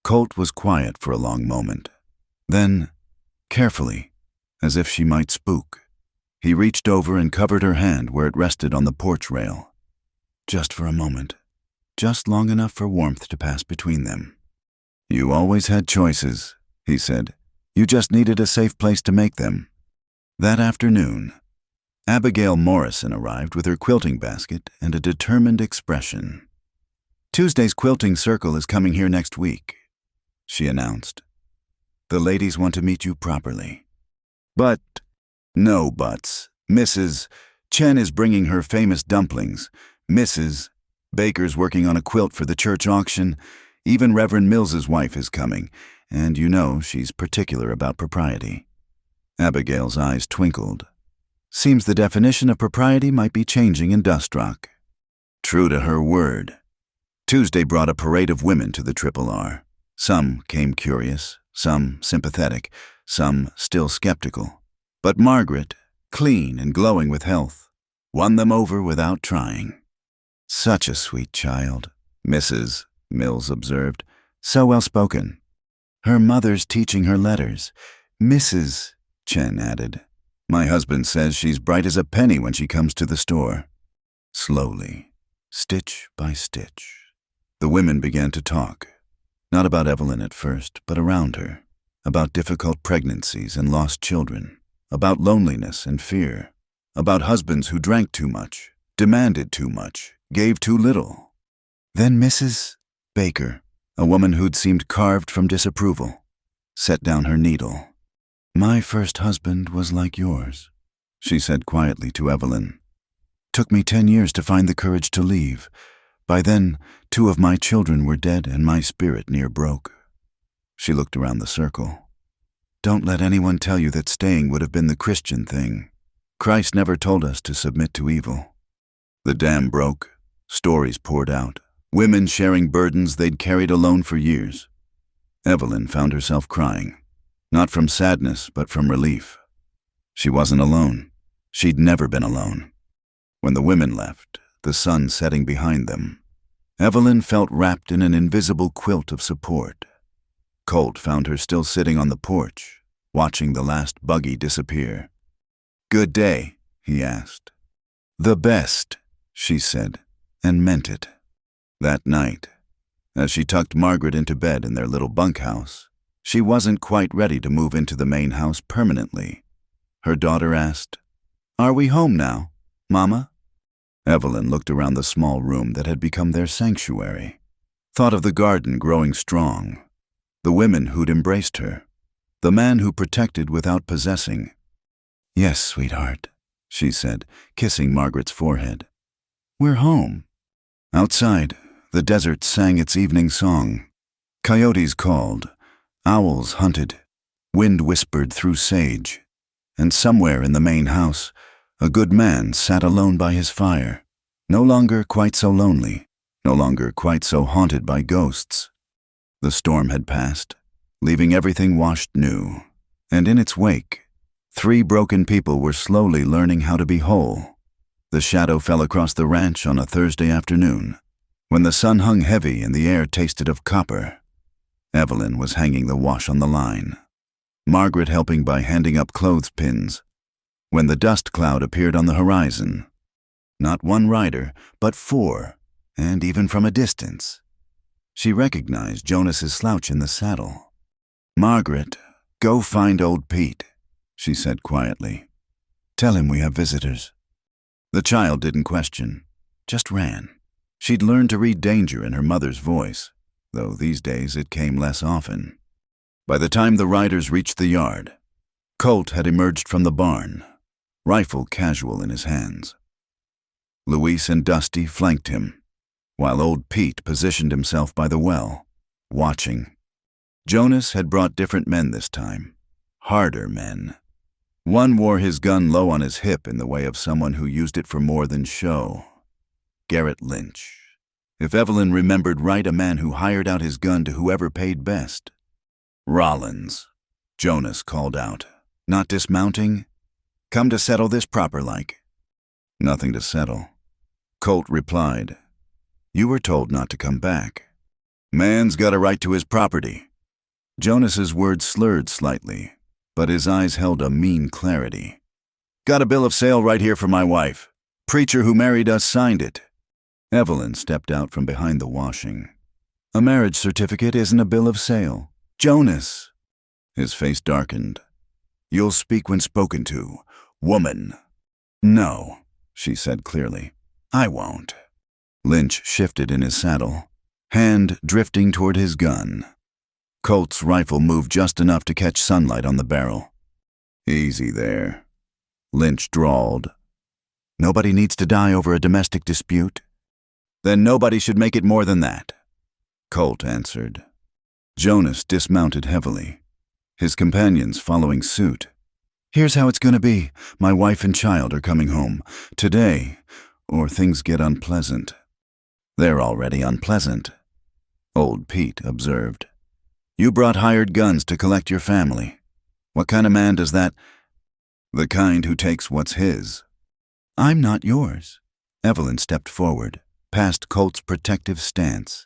Colt was quiet for a long moment. Then, carefully, as if she might spook, he reached over and covered her hand where it rested on the porch rail. Just for a moment, just long enough for warmth to pass between them. "You always had choices," he said. "You just needed a safe place to make them." That afternoon, Abigail Morrison arrived with her quilting basket and a determined expression. "Tuesday's quilting circle is coming here next week," she announced. "The ladies want to meet you properly." "But—" "No buts. Mrs. Chen is bringing her famous dumplings. Mrs. Baker's working on a quilt for the church auction. Even Reverend Mills's wife is coming, and you know she's particular about propriety." Abigail's eyes twinkled. Seems the definition of propriety might be changing in Dust Rock. True to her word. Tuesday brought a parade of women to the Triple R. Some came curious, some sympathetic, some still skeptical. But Margaret, clean and glowing with health, won them over without trying. "Such a sweet child," Mrs. Mills observed. "So well spoken. Her mother's teaching her letters." Mrs. Chen added, "My husband says she's bright as a penny when she comes to the store." Slowly, stitch by stitch, the women began to talk, not about Evelyn at first, but around her, about difficult pregnancies and lost children, about loneliness and fear, about husbands who drank too much, demanded too much, gave too little. Then Mrs. Baker, a woman who'd seemed carved from disapproval, set down her needle. "My first husband was like yours," she said quietly to Evelyn. "Took me 10 years to find the courage to leave. By then, 2 of my children were dead and my spirit near broke." She looked around the circle. "Don't let anyone tell you that staying would have been the Christian thing. Christ never told us to submit to evil." The dam broke. Stories poured out. Women sharing burdens they'd carried alone for years. Evelyn found herself crying. Not from sadness, but from relief. She wasn't alone. She'd never been alone. When the women left, the sun setting behind them, Evelyn felt wrapped in an invisible quilt of support. Colt found her still sitting on the porch, watching the last buggy disappear. "Good day?" he asked. "The best," she said, and meant it. That night, as she tucked Margaret into bed in their little bunkhouse, she wasn't quite ready to move into the main house permanently. Her daughter asked, "Are we home now, Mama?" Evelyn looked around the small room that had become their sanctuary, thought of the garden growing strong, the women who'd embraced her, the man who protected without possessing. "Yes, sweetheart," she said, kissing Margaret's forehead. "We're home." Outside, the desert sang its evening song. Coyotes called, owls hunted, wind whispered through sage, and somewhere in the main house, a good man sat alone by his fire, no longer quite so lonely, no longer quite so haunted by ghosts. The storm had passed, leaving everything washed new, and in its wake, 3 broken people were slowly learning how to be whole. The shadow fell across the ranch on a Thursday afternoon, when the sun hung heavy and the air tasted of copper. Evelyn was hanging the wash on the line, Margaret helping by handing up clothespins, when the dust cloud appeared on the horizon. Not 1 rider, but 4, and even from a distance. She recognized Jonas's slouch in the saddle. "Margaret, go find old Pete," she said quietly. "Tell him we have visitors." The child didn't question. just ran. She'd learned to read danger in her mother's voice, though these days it came less often. By the time the riders reached the yard, Colt had emerged from the barn, rifle casual in his hands. Luis and Dusty flanked him, while old Pete positioned himself by the well, watching. Jonas had brought different men this time, harder men. One wore his gun low on his hip in the way of someone who used it for more than show. Garrett Lynch. If Evelyn remembered right, a man who hired out his gun to whoever paid best. Rollins, Jonas called out. Not dismounting? Come to settle this proper-like. Nothing to settle. Colt replied. You were told not to come back. Man's got a right to his property. Jonas's words slurred slightly, but his eyes held a mean clarity. Got a bill of sale right here for my wife. Preacher who married us signed it. Evelyn stepped out from behind the washing. A marriage certificate isn't a bill of sale. Jonas! His face darkened. You'll speak when spoken to, woman. No, she said clearly. I won't. Lynch shifted in his saddle, hand drifting toward his gun. Colt's rifle moved just enough to catch sunlight on the barrel. Easy there, Lynch drawled. Nobody needs to die over a domestic dispute. Then nobody should make it more than that, Colt answered. Jonas dismounted heavily, his companions following suit. Here's how it's gonna be. My wife and child are coming home today, or things get unpleasant. They're already unpleasant, old Pete observed. You brought hired guns to collect your family. What kind of man does that? The kind who takes what's his. I'm not yours. Evelyn stepped forward, past Colt's protective stance.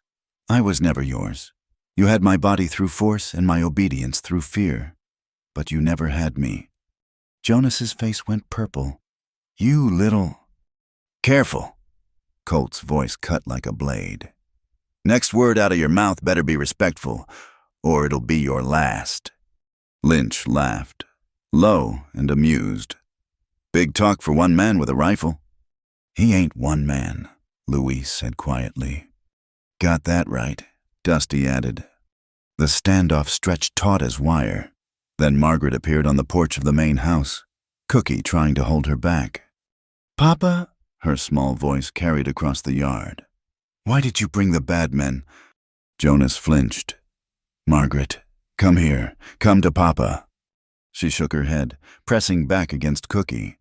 I was never yours. You had my body through force and my obedience through fear. But you never had me. Jonas's face went purple. You little... Careful. Colt's voice cut like a blade. Next word out of your mouth better be respectful, or it'll be your last. Lynch laughed, low and amused. Big talk for one man with a rifle. He ain't one man, Luis said quietly. Got that right, Dusty added. The standoff stretched taut as wire. Then Margaret appeared on the porch of the main house, Cookie trying to hold her back. Papa, her small voice carried across the yard. Why did you bring the bad men? Jonas flinched. Margaret, come here. Come to Papa. She shook her head, pressing back against Cookie.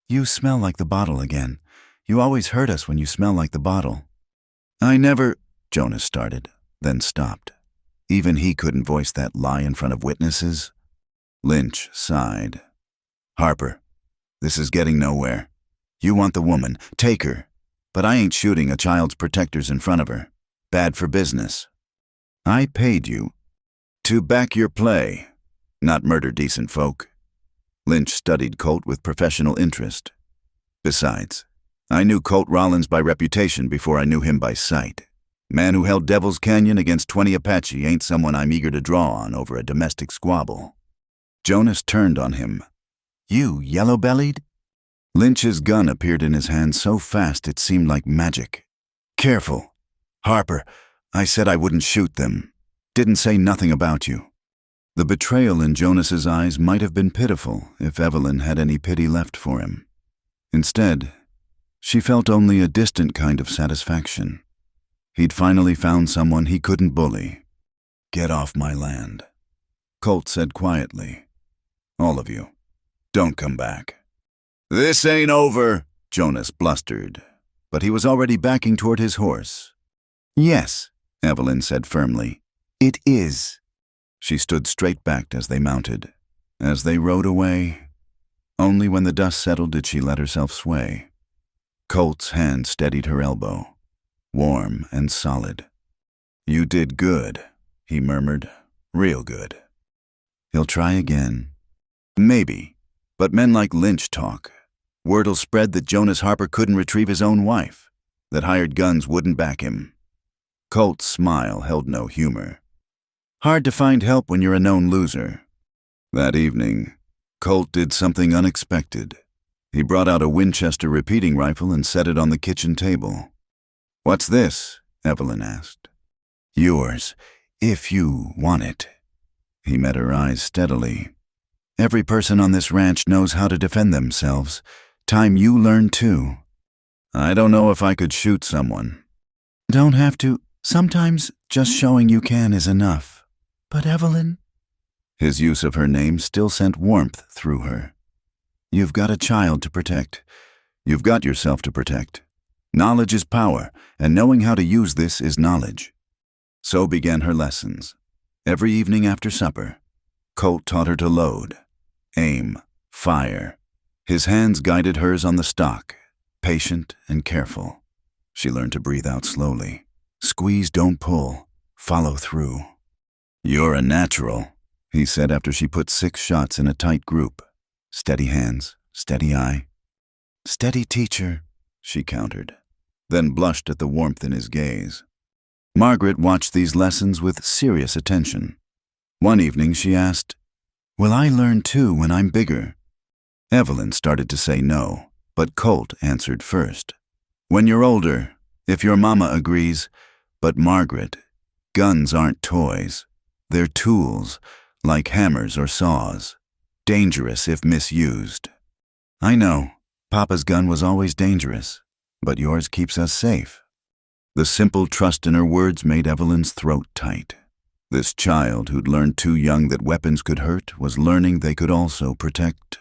You smell like the bottle again. You always hurt us when you smell like the bottle. I never... Jonas started, then stopped. Even he couldn't voice that lie in front of witnesses. Lynch sighed. Harper, this is getting nowhere. You want the woman, take her. But I ain't shooting a child's protectors in front of her. Bad for business. I paid you to back your play, not murder decent folk. Lynch studied Colt with professional interest. Besides, I knew Colt Rollins by reputation before I knew him by sight. Man who held Devil's Canyon against 20 Apache ain't someone I'm eager to draw on over a domestic squabble. Jonas turned on him. You yellow-bellied? Lynch's gun appeared in his hand so fast it seemed like magic. Careful. Harper, I said I wouldn't shoot them. Didn't say nothing about you. The betrayal in Jonas's eyes might have been pitiful if Evelyn had any pity left for him. Instead, she felt only a distant kind of satisfaction. He'd finally found someone he couldn't bully. Get off my land, Colt said quietly. All of you, don't come back. This ain't over, Jonas blustered, but he was already backing toward his horse. Yes, Evelyn said firmly. It is. She stood straight-backed as they mounted. As they rode away, only when the dust settled did she let herself sway. Colt's hand steadied her elbow, warm and solid. You did good, he murmured. Real good. He'll try again. Maybe, but men like Lynch talk. Word'll spread that Jonas Harper couldn't retrieve his own wife, that hired guns wouldn't back him. Colt's smile held no humor. Hard to find help when you're a known loser. That evening, Colt did something unexpected. He brought out a Winchester repeating rifle and set it on the kitchen table. "What's this?" Evelyn asked. "Yours, if you want it." He met her eyes steadily. "Every person on this ranch knows how to defend themselves. Time you learn too." "I don't know if I could shoot someone." "Don't have to. Sometimes just showing you can is enough." "But Evelyn—" His use of her name still sent warmth through her. "You've got a child to protect. You've got yourself to protect. Knowledge is power, and knowing how to use this is knowledge." So began her lessons. Every evening after supper, Colt taught her to load, aim, fire. His hands guided hers on the stock, patient and careful. She learned to breathe out slowly. Squeeze, don't pull. Follow through. "You're a natural," he said after she put 6 shots in a tight group. Steady hands, steady eye. "Steady, teacher," she countered, then blushed at the warmth in his gaze. Margaret watched these lessons with serious attention. One evening she asked, "Will I learn too when I'm bigger?" Evelyn started to say no, but Colt answered first. "When you're older, if your mama agrees. But Margaret, guns aren't toys. They're tools, like hammers or saws. Dangerous if misused." "I know. Papa's gun was always dangerous, but yours keeps us safe." The simple trust in her words made Evelyn's throat tight. This child who'd learned too young that weapons could hurt was learning they could also protect.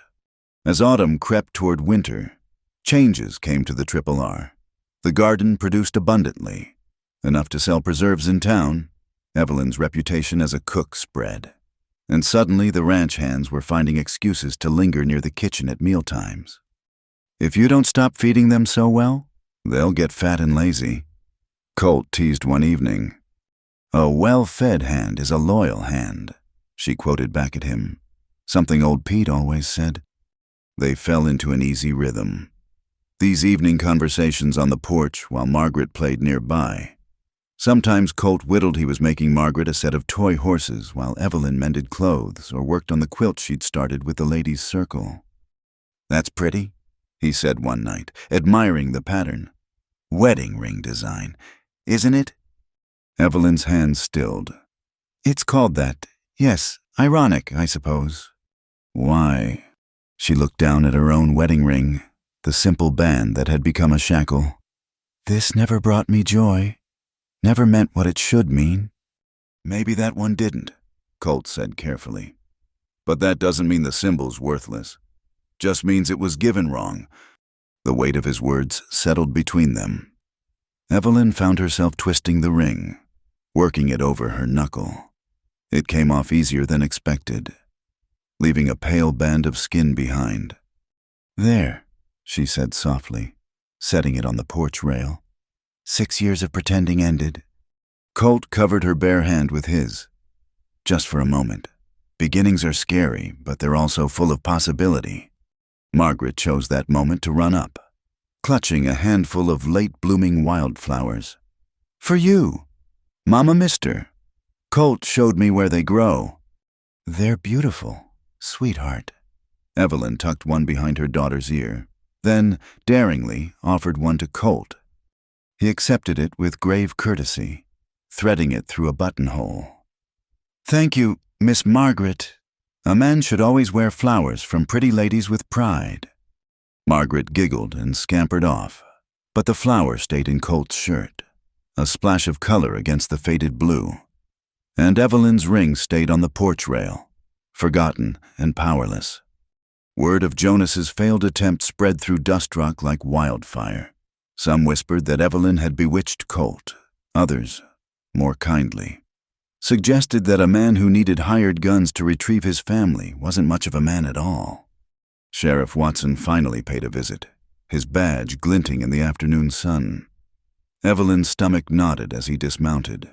As autumn crept toward winter, changes came to the Triple R. The garden produced abundantly, enough to sell preserves in town. Evelyn's reputation as a cook spread. And suddenly the ranch hands were finding excuses to linger near the kitchen at mealtimes. "If you don't stop feeding them so well, they'll get fat and lazy." Colt teased one evening. "A well-fed hand is a loyal hand," she quoted back at him, something old Pete always said. They fell into an easy rhythm. These evening conversations on the porch while Margaret played nearby. Sometimes Colt whittled he was making Margaret a set of toy horses while Evelyn mended clothes or worked on the quilt she'd started with the ladies' circle. "That's pretty," he said one night, admiring the pattern. "Wedding ring design, isn't it?" Evelyn's hands stilled. "It's called that, yes. Ironic, I suppose." "Why?" She looked down at her own wedding ring, the simple band that had become a shackle. "This never brought me joy. Never meant what it should mean." "Maybe that one didn't," Colt said carefully. "But that doesn't mean the symbol's worthless. Just means it was given wrong." The weight of his words settled between them. Evelyn found herself twisting the ring, working it over her knuckle. It came off easier than expected, leaving a pale band of skin behind. "There," she said softly, setting it on the porch rail. 6 years of pretending ended." Colt covered her bare hand with his. "Just for a moment. Beginnings are scary, but they're also full of possibility." Margaret chose that moment to run up, clutching a handful of late-blooming wildflowers. "For you. Mama Mister. Colt showed me where they grow." "They're beautiful, sweetheart." Evelyn tucked one behind her daughter's ear, then, daringly, offered one to Colt. He accepted it with grave courtesy, threading it through a buttonhole. "Thank you, Miss Margaret. A man should always wear flowers from pretty ladies with pride." Margaret giggled and scampered off, but the flower stayed in Colt's shirt, a splash of color against the faded blue. And Evelyn's ring stayed on the porch rail, forgotten and powerless. Word of Jonas's failed attempt spread through Dust Rock like wildfire. Some whispered that Evelyn had bewitched Colt. Others, more kindly, suggested that a man who needed hired guns to retrieve his family wasn't much of a man at all. Sheriff Watson finally paid a visit, his badge glinting in the afternoon sun. Evelyn's stomach knotted as he dismounted,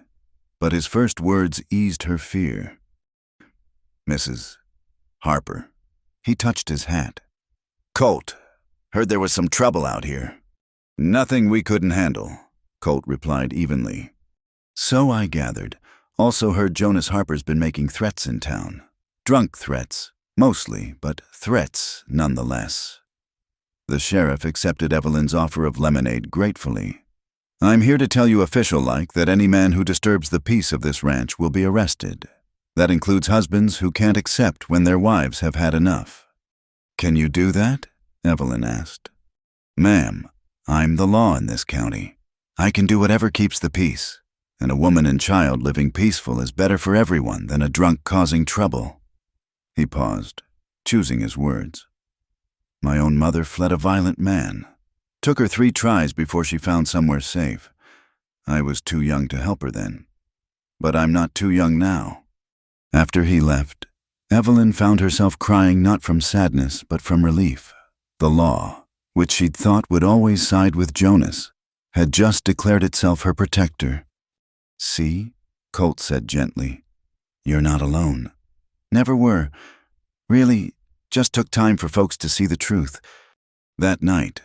but his first words eased her fear. "Mrs. Harper." He touched his hat. "Colt, heard there was some trouble out here." "Nothing we couldn't handle," Colt replied evenly. "So I gathered. Also heard Jonas Harper's been making threats in town. Drunk threats, mostly, but threats nonetheless." The sheriff accepted Evelyn's offer of lemonade gratefully. "I'm here to tell you official-like that any man who disturbs the peace of this ranch will be arrested. That includes husbands who can't accept when their wives have had enough." "Can you do that?" Evelyn asked. "Ma'am, I'm the law in this county. I can do whatever keeps the peace, and a woman and child living peaceful is better for everyone than a drunk causing trouble." He paused, choosing his words. "My own mother fled a violent man. Took her 3 tries before she found somewhere safe. I was too young to help her then. But I'm not too young now." After he left, Evelyn found herself crying not from sadness but from relief. The law, which she'd thought would always side with Jonas, had just declared itself her protector. "See," Colt said gently, "you're not alone. Never were. Really, just took time for folks to see the truth." That night,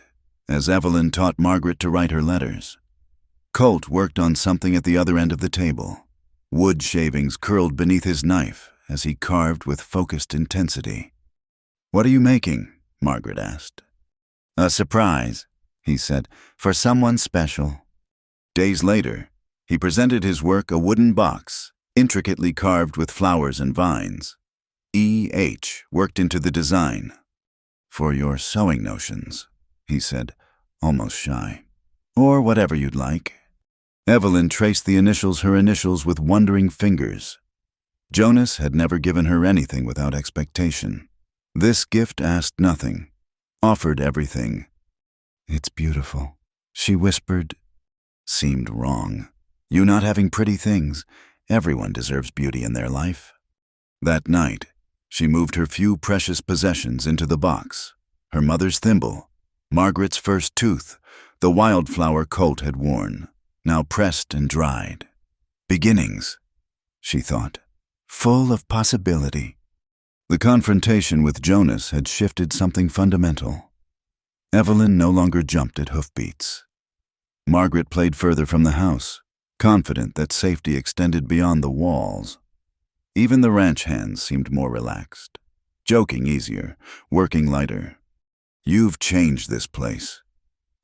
as Evelyn taught Margaret to write her letters, Colt worked on something at the other end of the table. Wood shavings curled beneath his knife as he carved with focused intensity. "What are you making?" Margaret asked. "A surprise," he said, "for someone special." Days later, he presented his work, a wooden box, intricately carved with flowers and vines. E.H. worked into the design. "For your sewing notions," he said, almost shy. "Or whatever you'd like." Evelyn traced her initials with wondering fingers. Jonas had never given her anything without expectation. This gift asked nothing, offered everything. "It's beautiful," she whispered. Seemed wrong. You not having pretty things. Everyone deserves beauty in their life. That night, she moved her few precious possessions into the box. Her mother's thimble, Margaret's first tooth, the wildflower Colt had worn, now pressed and dried. Beginnings, she thought, full of possibility. The confrontation with Jonas had shifted something fundamental. Evelyn no longer jumped at hoofbeats. Margaret played further from the house, confident that safety extended beyond the walls. Even the ranch hands seemed more relaxed, joking easier, working lighter. "You've changed this place,"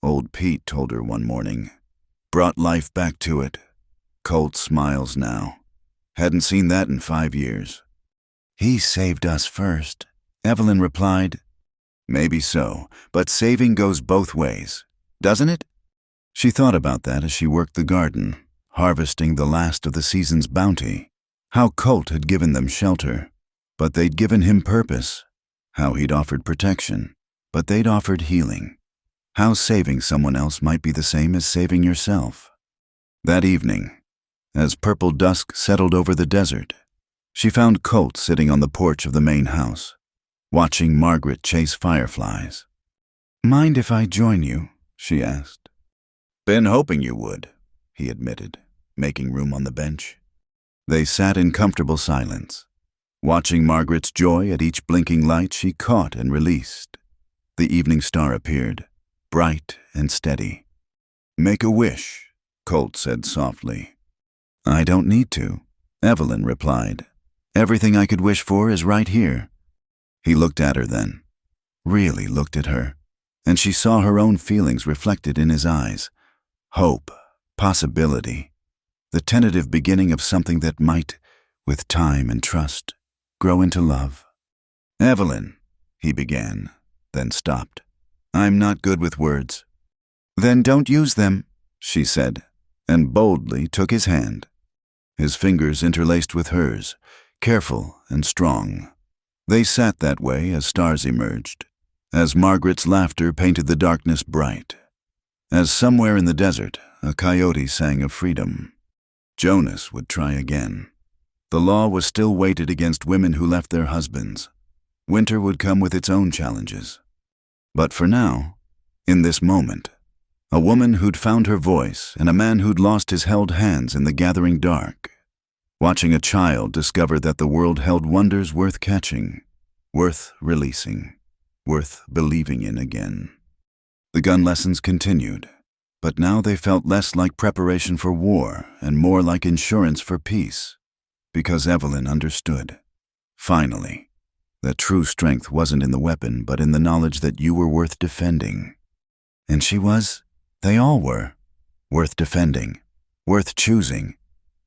old Pete told her one morning. "Brought life back to it." Colt smiles now. Hadn't seen that in 5 years. "He saved us first," Evelyn replied. "Maybe so, but saving goes both ways, doesn't it?" She thought about that as she worked the garden, harvesting the last of the season's bounty. How Colt had given them shelter, but they'd given him purpose. How he'd offered protection, but they'd offered healing. How saving someone else might be the same as saving yourself. That evening, as purple dusk settled over the desert, she found Colt sitting on the porch of the main house, watching Margaret chase fireflies. "Mind if I join you?" she asked. "Been hoping you would," he admitted, making room on the bench. They sat in comfortable silence, watching Margaret's joy at each blinking light she caught and released. The evening star appeared, bright and steady. "Make a wish," Colt said softly. "I don't need to," Evelyn replied. "Everything I could wish for is right here." He looked at her then, really looked at her, and she saw her own feelings reflected in his eyes. Hope, possibility, the tentative beginning of something that might, with time and trust, grow into love. "Evelyn," he began, then stopped. "I'm not good with words." "Then don't use them," she said, and boldly took his hand. His fingers interlaced with hers, careful and strong. They sat that way as stars emerged, as Margaret's laughter painted the darkness bright, as somewhere in the desert a coyote sang of freedom. Jonas would try again. The law was still weighted against women who left their husbands. Winter would come with its own challenges. But for now, in this moment, a woman who'd found her voice and a man who'd lost his held hands in the gathering dark, watching a child discover that the world held wonders worth catching, worth releasing, worth believing in again. The gun lessons continued, but now they felt less like preparation for war and more like insurance for peace, because Evelyn understood. Finally, that true strength wasn't in the weapon, but in the knowledge that you were worth defending. And she was, they all were, worth defending, worth choosing,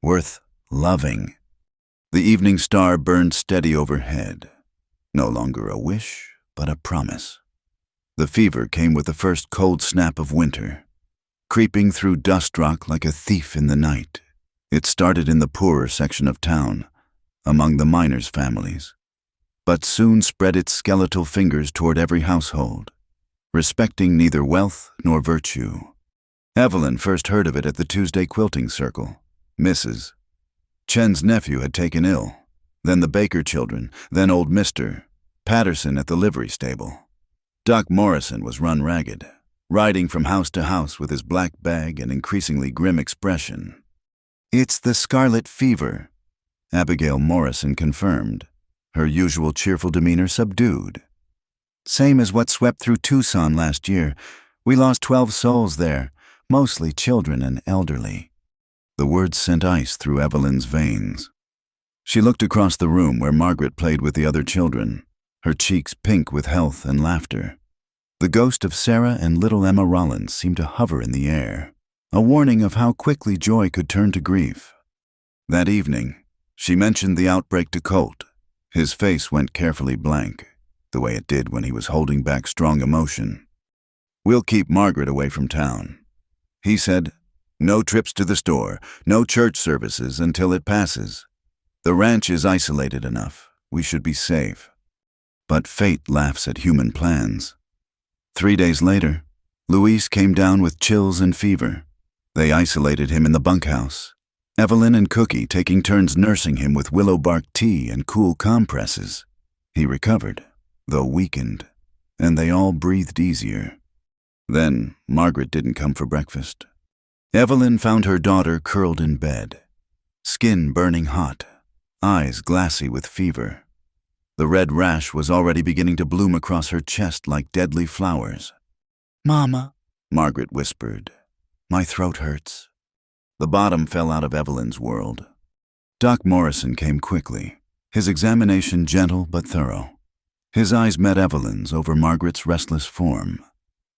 worth loving. The evening star burned steady overhead, no longer a wish, but a promise. The fever came with the first cold snap of winter, creeping through Dust Rock like a thief in the night. It started in the poorer section of town, among the miners' families, but soon spread its skeletal fingers toward every household, respecting neither wealth nor virtue. Evelyn first heard of it at the Tuesday quilting circle. Mrs. Chen's nephew had taken ill, then the Baker children, then old Mr. Patterson at the livery stable. Doc Morrison was run ragged, riding from house to house with his black bag and increasingly grim expression. "It's the scarlet fever," Abigail Morrison confirmed, her usual cheerful demeanor subdued. "Same as what swept through Tucson last year. We lost 12 souls there, mostly children and elderly." The words sent ice through Evelyn's veins. She looked across the room where Margaret played with the other children, her cheeks pink with health and laughter. The ghost of Sarah and little Emma Rollins seemed to hover in the air, a warning of how quickly joy could turn to grief. That evening, she mentioned the outbreak to Colt. His face went carefully blank, the way it did when he was holding back strong emotion. "We'll keep Margaret away from town," he said. "No trips to the store, no church services until it passes. The ranch is isolated enough. We should be safe." But fate laughs at human plans. 3 days later, Luis came down with chills and fever. They isolated him in the bunkhouse, Evelyn and Cookie taking turns nursing him with willow bark tea and cool compresses. He recovered, though weakened, and they all breathed easier. Then Margaret didn't come for breakfast. Evelyn found her daughter curled in bed, skin burning hot, eyes glassy with fever. The red rash was already beginning to bloom across her chest like deadly flowers. "Mama," Margaret whispered, "my throat hurts." The bottom fell out of Evelyn's world. Doc Morrison came quickly, his examination gentle but thorough. His eyes met Evelyn's over Margaret's restless form,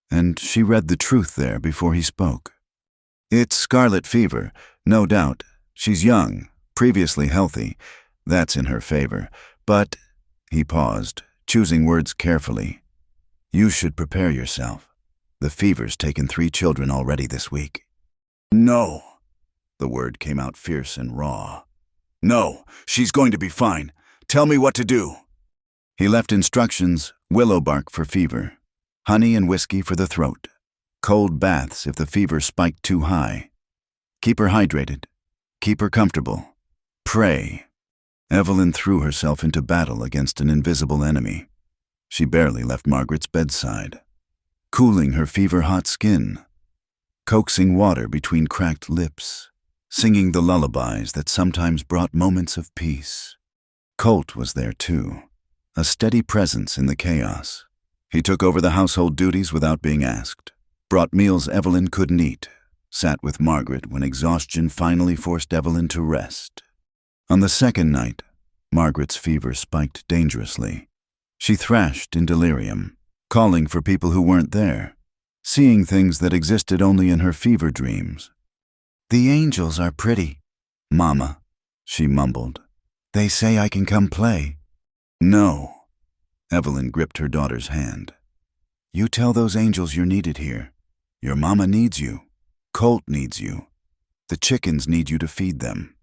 and she read the truth there before he spoke. "It's scarlet fever, no doubt. She's young, previously healthy. That's in her favor. But," he paused, choosing words carefully, "you should prepare yourself. The fever's taken 3 children already this week." "No." The word came out fierce and raw. "No, she's going to be fine. Tell me what to do." He left instructions: willow bark for fever, honey and whiskey for the throat, cold baths if the fever spiked too high. Keep her hydrated. Keep her comfortable. Pray. Evelyn threw herself into battle against an invisible enemy. She barely left Margaret's bedside, cooling her fever-hot skin, coaxing water between cracked lips, singing the lullabies that sometimes brought moments of peace. Colt was there too, a steady presence in the chaos. He took over the household duties without being asked, brought meals Evelyn couldn't eat, sat with Margaret when exhaustion finally forced Evelyn to rest. On the second night, Margaret's fever spiked dangerously. She thrashed in delirium, calling for people who weren't there, seeing things that existed only in her fever dreams. "The angels are pretty, Mama," she mumbled. "They say I can come play." "No." Evelyn gripped her daughter's hand. "You tell those angels you're needed here. Your mama needs you. Colt needs you. The chickens need you to feed them."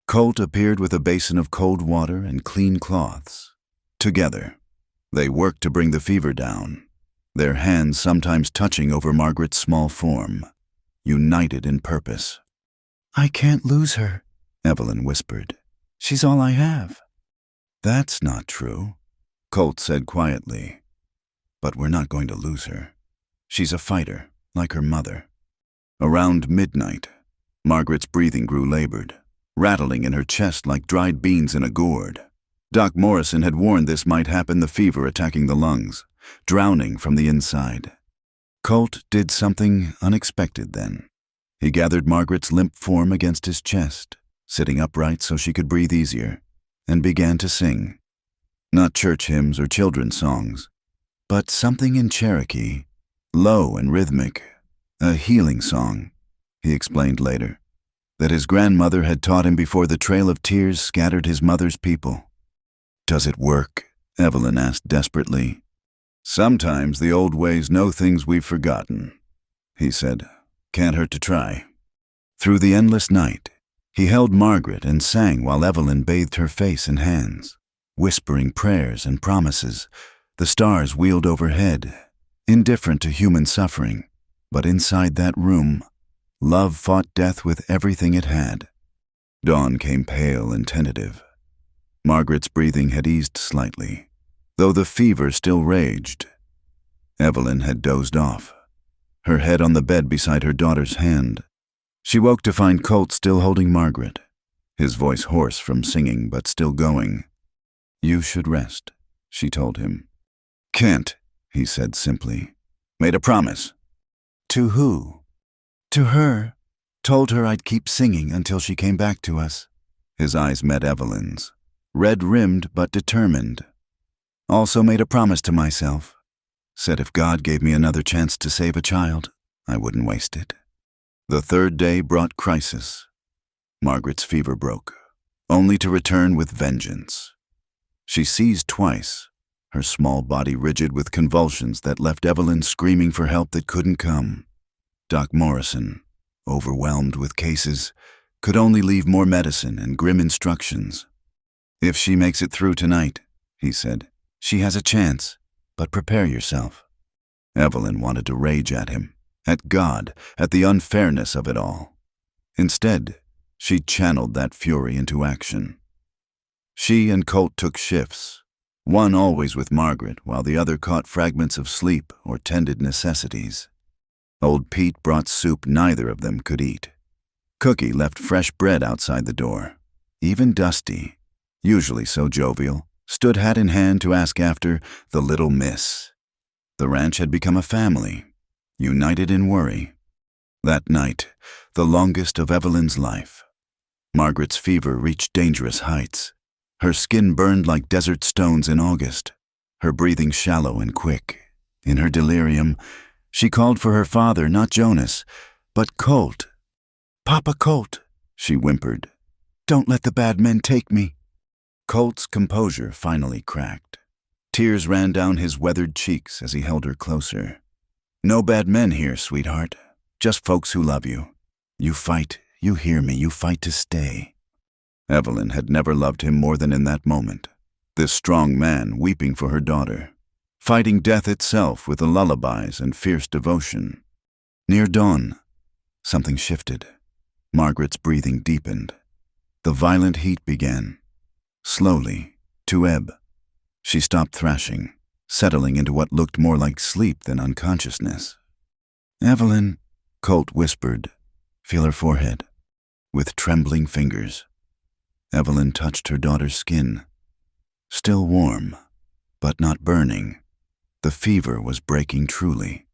Colt appeared with a basin of cold water and clean cloths. Together, they worked to bring the fever down, their hands sometimes touching over Margaret's small form, united in purpose. "I can't lose her," Evelyn whispered. "She's all I have." "That's not true," Colt said quietly. "But we're not going to lose her. She's a fighter, like her mother." Around midnight, Margaret's breathing grew labored, rattling in her chest like dried beans in a gourd. Doc Morrison had warned this might happen, the fever attacking the lungs, drowning from the inside. Colt did something unexpected then. He gathered Margaret's limp form against his chest, sitting upright so she could breathe easier, and began to sing. Not church hymns or children's songs, but something in Cherokee, low and rhythmic, a healing song, he explained later, that his grandmother had taught him before the trail of tears scattered his mother's people. "Does it work?" Evelyn asked desperately. "Sometimes the old ways know things we've forgotten," he said. "Can't hurt to try." Through the endless night, he held Margaret and sang while Evelyn bathed her face and hands, whispering prayers and promises. The stars wheeled overhead, indifferent to human suffering, but inside that room, love fought death with everything it had. Dawn came pale and tentative. Margaret's breathing had eased slightly, though the fever still raged. Evelyn had dozed off, her head on the bed beside her daughter's hand. She woke to find Colt still holding Margaret, his voice hoarse from singing but still going. "You should rest," she told him. "Can't," he said simply. "Made a promise." "To who?" "To her. Told her I'd keep singing until she came back to us." His eyes met Evelyn's, red-rimmed but determined. "Also made a promise to myself. Said if God gave me another chance to save a child, I wouldn't waste it." The third day brought crisis. Margaret's fever broke, only to return with vengeance. She seized twice, her small body rigid with convulsions that left Evelyn screaming for help that couldn't come. Doc Morrison, overwhelmed with cases, could only leave more medicine and grim instructions. "If she makes it through tonight," he said, "she has a chance, but prepare yourself." Evelyn wanted to rage at him, at God, at the unfairness of it all. Instead, she channeled that fury into action. She and Colt took shifts, one always with Margaret while the other caught fragments of sleep or tended necessities. Old Pete brought soup neither of them could eat. Cookie left fresh bread outside the door. Even Dusty, usually so jovial, stood hat in hand to ask after the little miss. The ranch had become a family, united in worry. That night, the longest of Evelyn's life. Margaret's fever reached dangerous heights. Her skin burned like desert stones in August, her breathing shallow and quick. In her delirium, she called for her father, not Jonas, but Colt. "Papa Colt," she whimpered. "Don't let the bad men take me." Colt's composure finally cracked. Tears ran down his weathered cheeks as he held her closer. "No bad men here, sweetheart. Just folks who love you. You fight, you hear me, you fight to stay." Evelyn had never loved him more than in that moment. This strong man weeping for her daughter, fighting death itself with the lullabies and fierce devotion. Near dawn, something shifted. Margaret's breathing deepened. The violent heat began, slowly, to ebb. She stopped thrashing, settling into what looked more like sleep than unconsciousness. "Evelyn," Colt whispered, "feel her forehead," with trembling fingers. Evelyn touched her daughter's skin. Still warm, but not burning. The fever was breaking truly,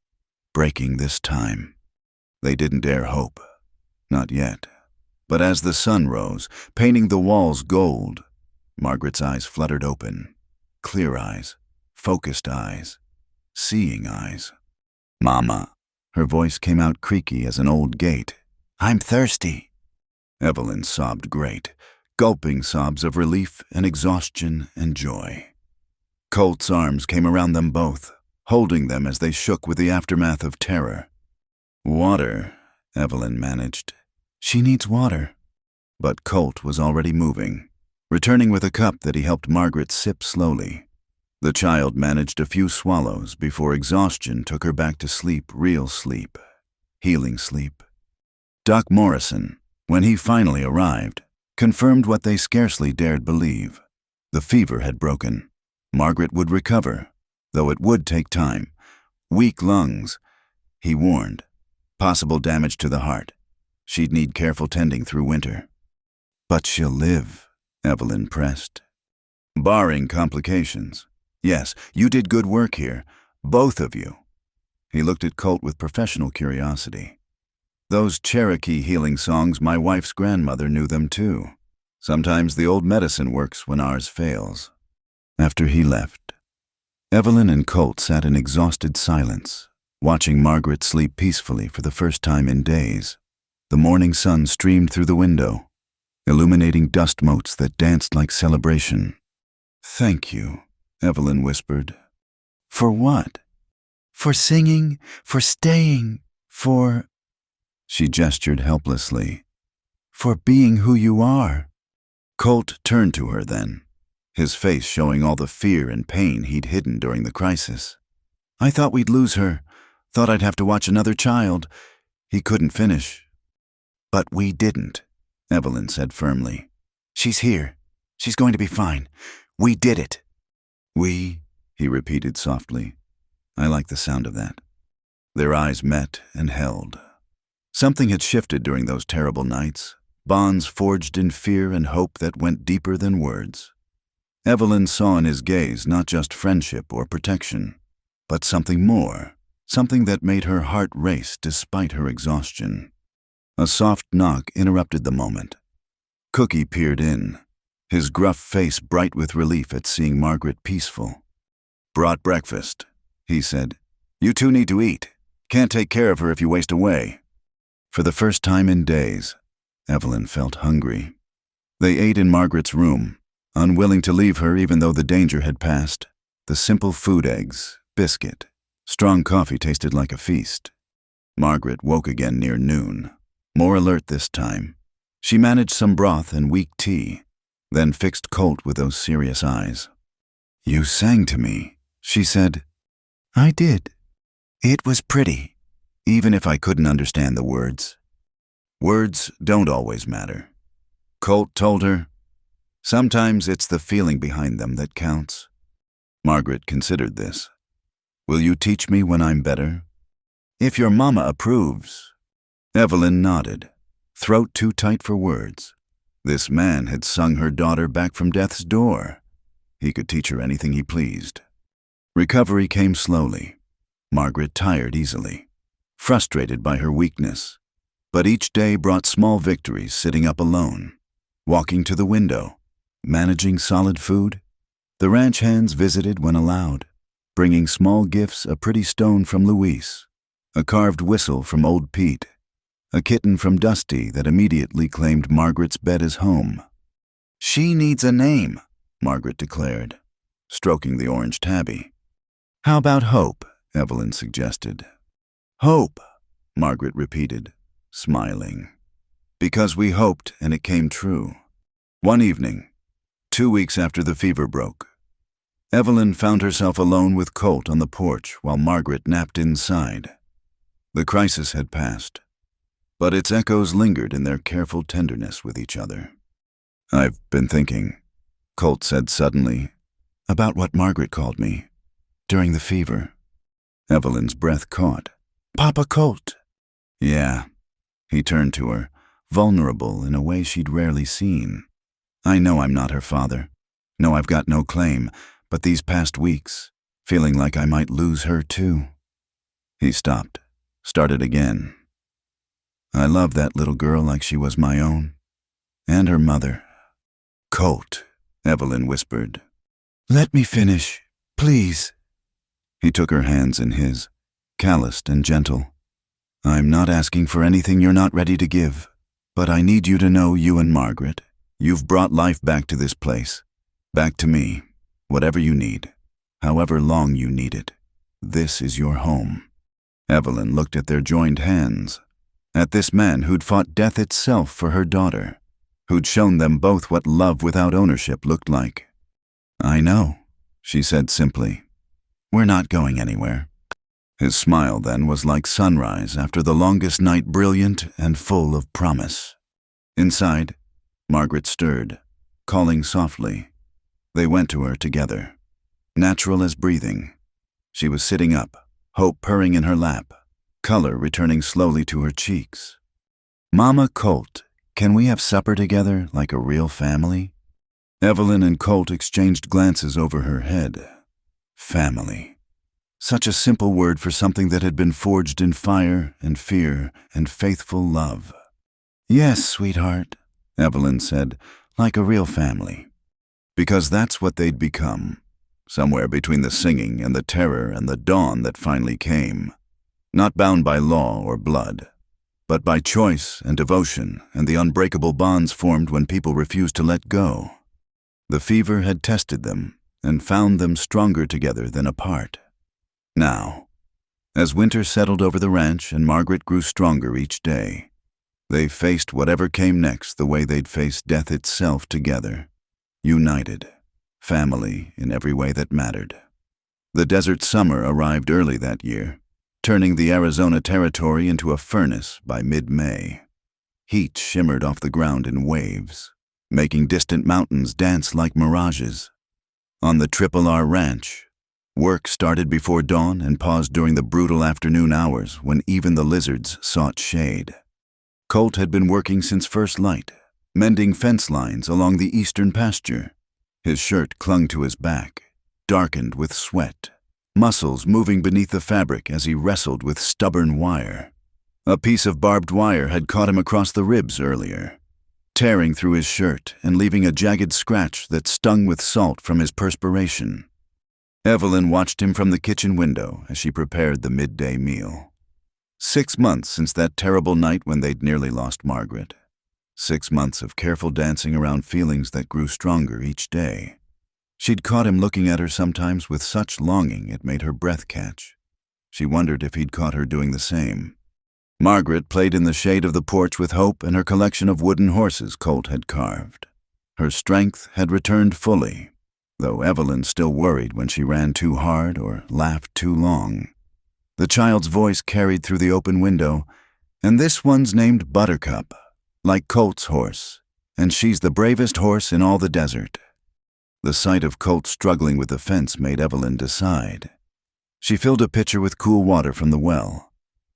breaking this time. They didn't dare hope. Not yet. But as the sun rose, painting the walls gold, Margaret's eyes fluttered open. Clear eyes, focused eyes, seeing eyes. "Mama." Her voice came out creaky as an old gate. "I'm thirsty." Evelyn sobbed great, gulping sobs of relief and exhaustion and joy. Colt's arms came around them both, holding them as they shook with the aftermath of terror. "Water," Evelyn managed. "She needs water." But Colt was already moving, returning with a cup that he helped Margaret sip slowly. The child managed a few swallows before exhaustion took her back to sleep, real sleep, healing sleep. Doc Morrison, when he finally arrived, confirmed what they scarcely dared believe. The fever had broken. Margaret would recover, though it would take time. Weak lungs, he warned. Possible damage to the heart. She'd need careful tending through winter. "But she'll live," Evelyn pressed. "Barring complications. Yes, you did good work here, both of you." He looked at Colt with professional curiosity. "Those Cherokee healing songs, my wife's grandmother knew them too. Sometimes the old medicine works when ours fails." After he left, Evelyn and Colt sat in exhausted silence, watching Margaret sleep peacefully for the first time in days. The morning sun streamed through the window, illuminating dust motes that danced like celebration. "Thank you," Evelyn whispered. "For what?" "For singing, for staying, for—" She gestured helplessly. "For being who you are." Colt turned to her then, his face showing all the fear and pain he'd hidden during the crisis. "I thought we'd lose her, thought I'd have to watch another child." He couldn't finish. "But we didn't," Evelyn said firmly. "She's here. She's going to be fine. We did it." "We," he repeated softly. I like the sound of that. Their eyes met and held. Something had shifted during those terrible nights, bonds forged in fear and hope that went deeper than words. Evelyn saw in his gaze not just friendship or protection, but something more, something that made her heart race despite her exhaustion. A soft knock interrupted the moment. Cookie peered in, his gruff face bright with relief at seeing Margaret peaceful. "Brought breakfast," he said. "You two need to eat. Can't take care of her if you waste away." For the first time in days, Evelyn felt hungry. They ate in Margaret's room, unwilling to leave her even though the danger had passed. The simple food, eggs, biscuit, strong coffee tasted like a feast. Margaret woke again near noon, more alert this time. She managed some broth and weak tea, then fixed Colt with those serious eyes. "You sang to me," she said. "I did. It was pretty, even if I couldn't understand the words." "Words don't always matter," Colt told her. "Sometimes it's the feeling behind them that counts." Margaret considered this. "Will you teach me when I'm better?" "If your mama approves." Evelyn nodded, throat too tight for words. This man had sung her daughter back from death's door. He could teach her anything he pleased. Recovery came slowly. Margaret tired easily, frustrated by her weakness. But each day brought small victories, sitting up alone, walking to the window, managing solid food. The ranch hands visited when allowed, bringing small gifts, a pretty stone from Luis, a carved whistle from old Pete, a kitten from Dusty that immediately claimed Margaret's bed as home. "She needs a name," Margaret declared, stroking the orange tabby. "How about Hope?" Evelyn suggested. "Hope," Margaret repeated, smiling. "Because we hoped and it came true." One evening, 2 weeks after the fever broke, Evelyn found herself alone with Colt on the porch while Margaret napped inside. The crisis had passed, but its echoes lingered in their careful tenderness with each other. "I've been thinking," Colt said suddenly, "about what Margaret called me during the fever." Evelyn's breath caught. "Papa Colt." "Yeah." He turned to her, vulnerable in a way she'd rarely seen. "I know I'm not her father. No, I've got no claim, but these past weeks, feeling like I might lose her too." He stopped, started again. "I love that little girl like she was my own, and her mother." "Colt," Evelyn whispered. "Let me finish, please." He took her hands in his, calloused and gentle. "I'm not asking for anything you're not ready to give, but I need you to know, you and Margaret, you've brought life back to this place, back to me, whatever you need, however long you need it. This is your home." Evelyn looked at their joined hands, at this man who'd fought death itself for her daughter, who'd shown them both what love without ownership looked like. "I know," she said simply. "We're not going anywhere." His smile then was like sunrise after the longest night, brilliant and full of promise. Inside, Margaret stirred, calling softly. They went to her together, natural as breathing. She was sitting up, hope purring in her lap, color returning slowly to her cheeks. "Mama Colt, can we have supper together like a real family?" Evelyn and Colt exchanged glances over her head. Family. Such a simple word for something that had been forged in fire and fear and faithful love. "Yes, sweetheart," Evelyn said, "like a real family." Because that's what they'd become. somewhere between the singing and the terror and the dawn that finally came, not bound by law or blood, but by choice and devotion and the unbreakable bonds formed when people refused to let go. The fever had tested them and found them stronger together than apart. Now, as winter settled over the ranch and Margaret grew stronger each day, they faced whatever came next the way they'd faced death itself together, united, family in every way that mattered. The desert summer arrived early that year, turning the Arizona territory into a furnace by mid-May. Heat shimmered off the ground in waves, making distant mountains dance like mirages. On the Triple R Ranch, work started before dawn and paused during the brutal afternoon hours when even the lizards sought shade. Colt had been working since first light, mending fence lines along the eastern pasture. His shirt clung to his back, darkened with sweat, muscles moving beneath the fabric as he wrestled with stubborn wire. A piece of barbed wire had caught him across the ribs earlier, tearing through his shirt and leaving a jagged scratch that stung with salt from his perspiration. Evelyn watched him from the kitchen window as she prepared the midday meal. 6 months since that terrible night when they'd nearly lost Margaret. 6 months of careful dancing around feelings that grew stronger each day. She'd caught him looking at her sometimes with such longing it made her breath catch. She wondered if he'd caught her doing the same. Margaret played in the shade of the porch with Hope and her collection of wooden horses Colt had carved. Her strength had returned fully, though Evelyn still worried when she ran too hard or laughed too long. The child's voice carried through the open window, "And this one's named Buttercup, like Colt's horse, and she's the bravest horse in all the desert." The sight of Colt struggling with the fence made Evelyn decide. She filled a pitcher with cool water from the well,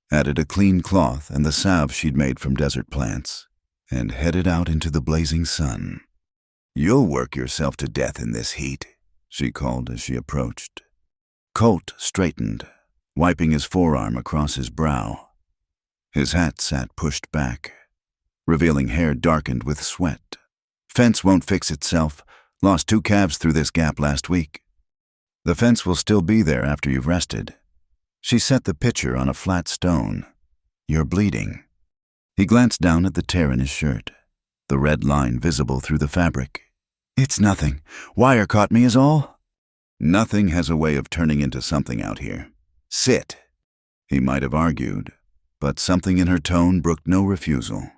added a clean cloth and the salve she'd made from desert plants, and headed out into the blazing sun. "You'll work yourself to death in this heat," she called as she approached. Colt straightened, wiping his forearm across his brow. His hat sat pushed back, revealing hair darkened with sweat. "Fence won't fix itself. Lost 2 calves through this gap last week." "The fence will still be there after you've rested." She set the pitcher on a flat stone. "You're bleeding." He glanced down at the tear in his shirt, the red line visible through the fabric. "It's nothing. Wire caught me is all." "Nothing has a way of turning into something out here. Sit." He might have argued, but something in her tone brooked no refusal.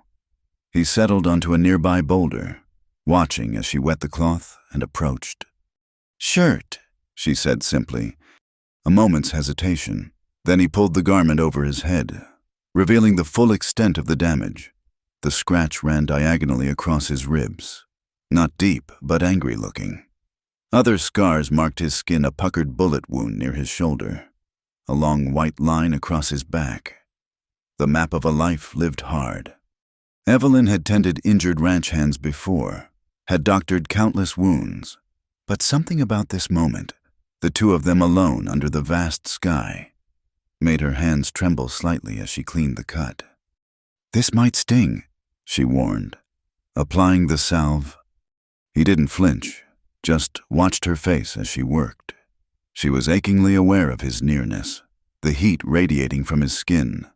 He settled onto a nearby boulder, watching as she wet the cloth and approached. "Shirt," she said simply. A moment's hesitation. Then he pulled the garment over his head, revealing the full extent of the damage. The scratch ran diagonally across his ribs, not deep but angry-looking. Other scars marked his skin, a puckered bullet wound near his shoulder, a long white line across his back. The map of a life lived hard. Evelyn had tended injured ranch hands before, had doctored countless wounds, but something about this moment, the two of them alone under the vast sky, made her hands tremble slightly as she cleaned the cut. "This might sting," she warned, applying the salve. He didn't flinch, just watched her face as she worked. She was achingly aware of his nearness, the heat radiating from his skin,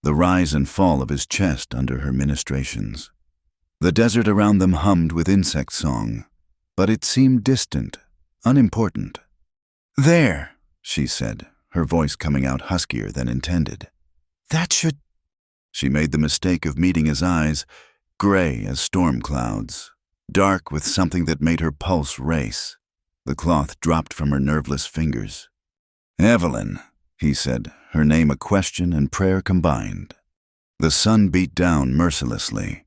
the rise and fall of his chest under her ministrations. The desert around them hummed with insect song, but it seemed distant, unimportant. "There," she said, her voice coming out huskier than intended. "That should—" She made the mistake of meeting his eyes, gray as storm clouds, dark with something that made her pulse race. The cloth dropped from her nerveless fingers. "Evelyn," he said, her name a question and prayer combined. The sun beat down mercilessly.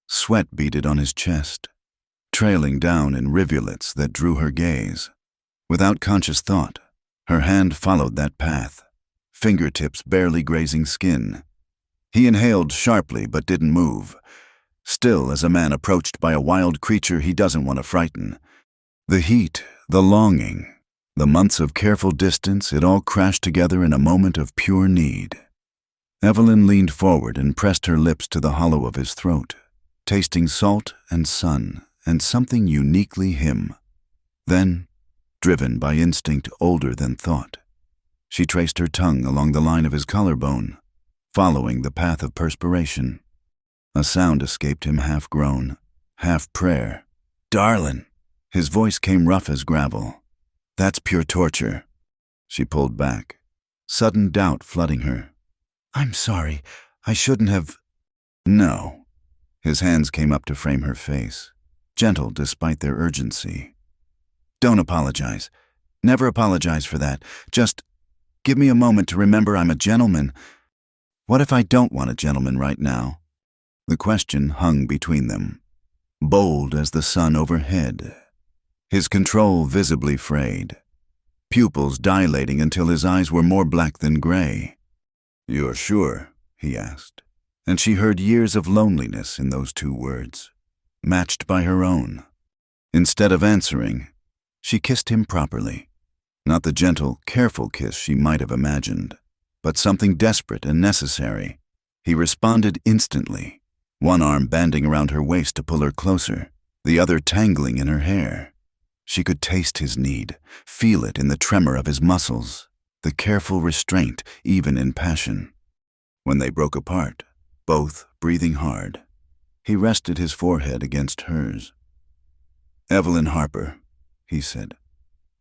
Sweat beaded on his chest, trailing down in rivulets that drew her gaze. Without conscious thought, her hand followed that path, fingertips barely grazing skin. He inhaled sharply but didn't move, still as a man approached by a wild creature he doesn't want to frighten. The heat, the longing, the months of careful distance, it all crashed together in a moment of pure need. Evelyn leaned forward and pressed her lips to the hollow of his throat, tasting salt and sun and something uniquely him. Then driven by instinct older than thought. She traced her tongue along the line of his collarbone, following the path of perspiration. A sound escaped him, half groan, half prayer. "Darlin!" His voice came rough as gravel. "That's pure torture." She pulled back, sudden doubt flooding her. "I'm sorry. I shouldn't have—" "No." His hands came up to frame her face, gentle despite their urgency. "Don't apologize. Never apologize for that. Just give me a moment to remember I'm a gentleman. What if I don't want a gentleman right now?" The question hung between them, bold as the sun overhead, his control visibly frayed, pupils dilating until his eyes were more black than gray. "You're sure?" he asked, and she heard years of loneliness in those two words, matched by her own. Instead of answering, she kissed him properly, not the gentle, careful kiss she might have imagined, but something desperate and necessary. He responded instantly, one arm banding around her waist to pull her closer, the other tangling in her hair. She could taste his need, feel it in the tremor of his muscles, the careful restraint even in passion. When they broke apart, both breathing hard, he rested his forehead against hers. "Evelyn Harper," he said,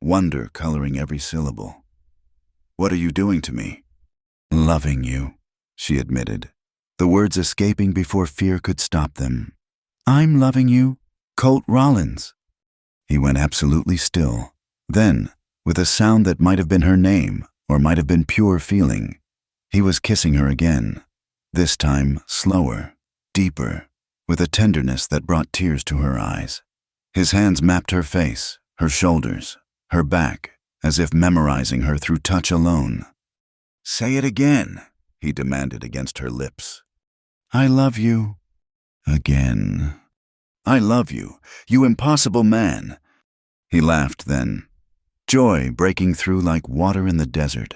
wonder coloring every syllable. "What are you doing to me?" "Loving you," she admitted, the words escaping before fear could stop them. "I'm loving you, Colt Rollins." He went absolutely still. Then, with a sound that might have been her name or might have been pure feeling, he was kissing her again, this time slower, deeper, with a tenderness that brought tears to her eyes. His hands mapped her face, her shoulders, her back, as if memorizing her through touch alone. "Say it again," he demanded against her lips. "I love you." Again. "I love you, you impossible man." He laughed then, joy breaking through like water in the desert.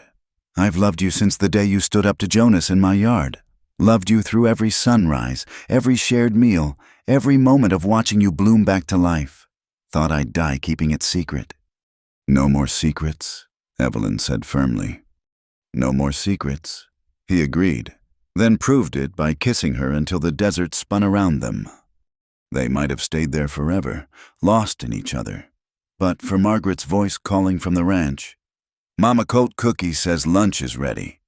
"I've loved you since the day you stood up to Jonas in my yard. Loved you through every sunrise, every shared meal, every moment of watching you bloom back to life. Thought I'd die keeping it secret." "No more secrets," Evelyn said firmly. "No more secrets," he agreed, then proved it by kissing her until the desert spun around them. They might have stayed there forever, lost in each other, but for Margaret's voice calling from the ranch, "Mama Colt Cookie says lunch is ready."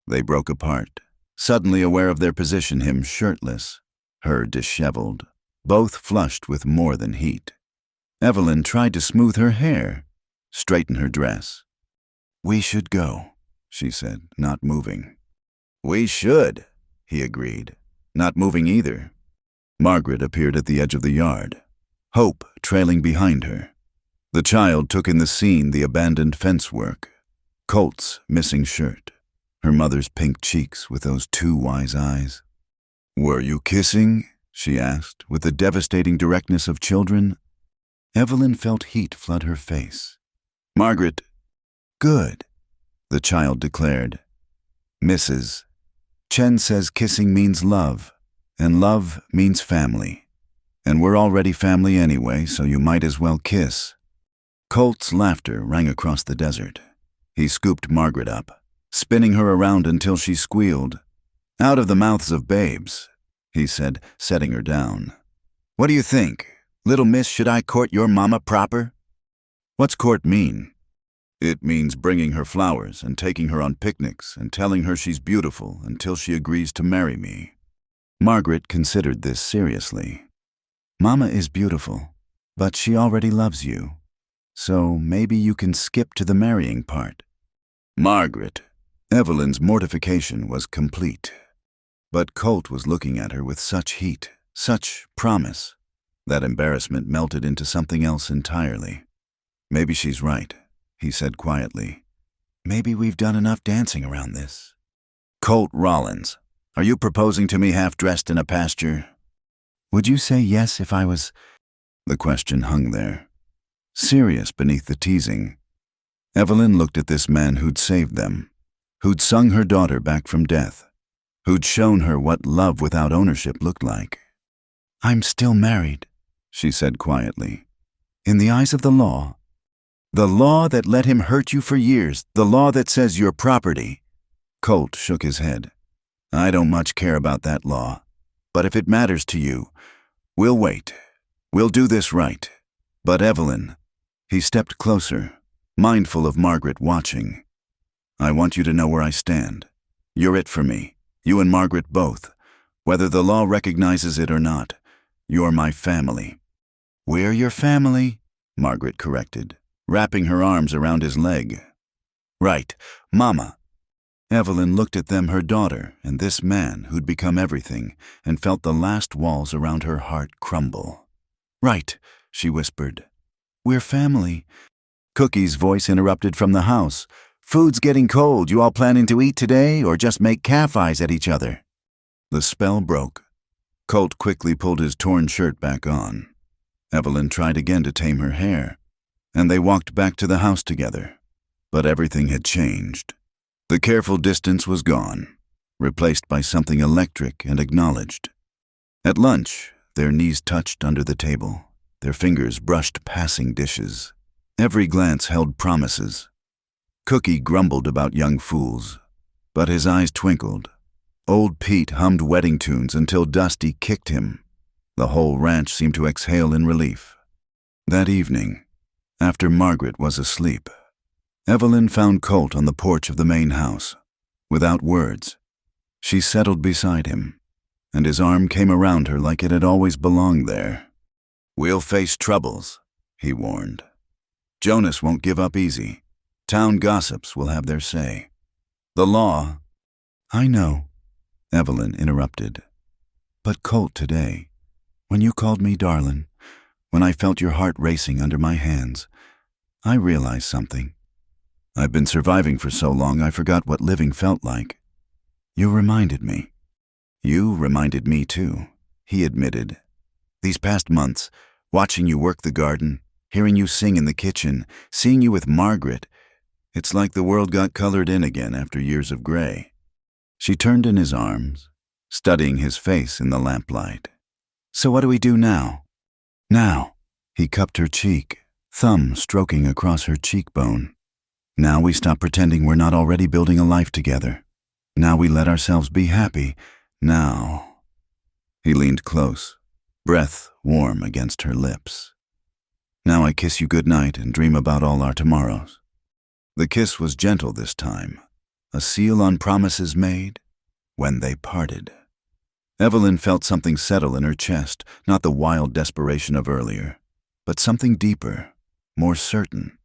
They broke apart, suddenly aware of their position, him shirtless, her disheveled, both flushed with more than heat. Evelyn tried to smooth her hair, straighten her dress. "We should go," she said, not moving. "We should," he agreed, not moving either. Margaret appeared at the edge of the yard, Hope trailing behind her. The child took in the scene, the abandoned fence work, Colt's missing shirt, her mother's pink cheeks with those two wise eyes. "Were you kissing?" she asked, with the devastating directness of children. Evelyn felt heat flood her face. "Margaret." "Good," the child declared. "Mrs. Chen says kissing means love, and love means family. And we're already family anyway, so you might as well kiss." Colt's laughter rang across the desert. He scooped Margaret up, spinning her around until she squealed. "Out of the mouths of babes," he said, setting her down. "What do you think? Little miss, should I court your mama proper?" "What's court mean?" "It means bringing her flowers and taking her on picnics and telling her she's beautiful until she agrees to marry me." Margaret considered this seriously. "Mama is beautiful, but she already loves you. So maybe you can skip to the marrying part." "Margaret." Evelyn's mortification was complete. But Colt was looking at her with such heat, such promise, that embarrassment melted into something else entirely. "Maybe she's right," he said quietly. "Maybe we've done enough dancing around this." "Colt Rollins, are you proposing to me half-dressed in a pasture?" "Would you say yes if I was—" The question hung there, serious beneath the teasing. Evelyn looked at this man who'd saved them, who'd sung her daughter back from death, who'd shown her what love without ownership looked like. "I'm still married," she said quietly. "In the eyes of the law, The law that let him hurt you for years, the law that says you're property. Colt shook his head. I don't much care about that law. But if it matters to you, we'll wait. We'll do this right. But Evelyn, he stepped closer, mindful of Margaret watching. I want you to know where I stand. You're it for me, you and Margaret both. Whether the law recognizes it or not, you're my family. We're your family, Margaret corrected, wrapping her arms around his leg. Right, Mama. Evelyn looked at them, her daughter, and this man who'd become everything, and felt the last walls around her heart crumble. Right, she whispered. We're family. Cookie's voice interrupted from the house. Food's getting cold. You all planning to eat today or just make calf eyes at each other? The spell broke. Colt quickly pulled his torn shirt back on. Evelyn tried again to tame her hair, and they walked back to the house together. But everything had changed. The careful distance was gone, replaced by something electric and acknowledged. At lunch, their knees touched under the table. Their fingers brushed passing dishes. Every glance held promises. Cookie grumbled about young fools, but his eyes twinkled. Old Pete hummed wedding tunes until Dusty kicked him. The whole ranch seemed to exhale in relief. That evening, after Margaret was asleep, Evelyn found Colt on the porch of the main house. Without words, she settled beside him, and his arm came around her like it had always belonged there. We'll face troubles, he warned. Jonas won't give up easy. Town gossips will have their say. The law— I know, Evelyn interrupted. But Colt, today, when you called me Darlin, when I felt your heart racing under my hands, I realized something. I've been surviving for so long I forgot what living felt like. You reminded me. You reminded me too, he admitted. These past months, watching you work the garden, hearing you sing in the kitchen, seeing you with Margaret, it's like the world got colored in again after years of gray. She turned in his arms, studying his face in the lamplight. So what do we do now? Now, he cupped her cheek, thumb stroking across her cheekbone. Now we stop pretending we're not already building a life together. Now we let ourselves be happy. Now. He leaned close, breath warm against her lips. Now I kiss you goodnight and dream about all our tomorrows. The kiss was gentle this time, a seal on promises made when they parted. Evelyn felt something settle in her chest, not the wild desperation of earlier, but something deeper, more certain.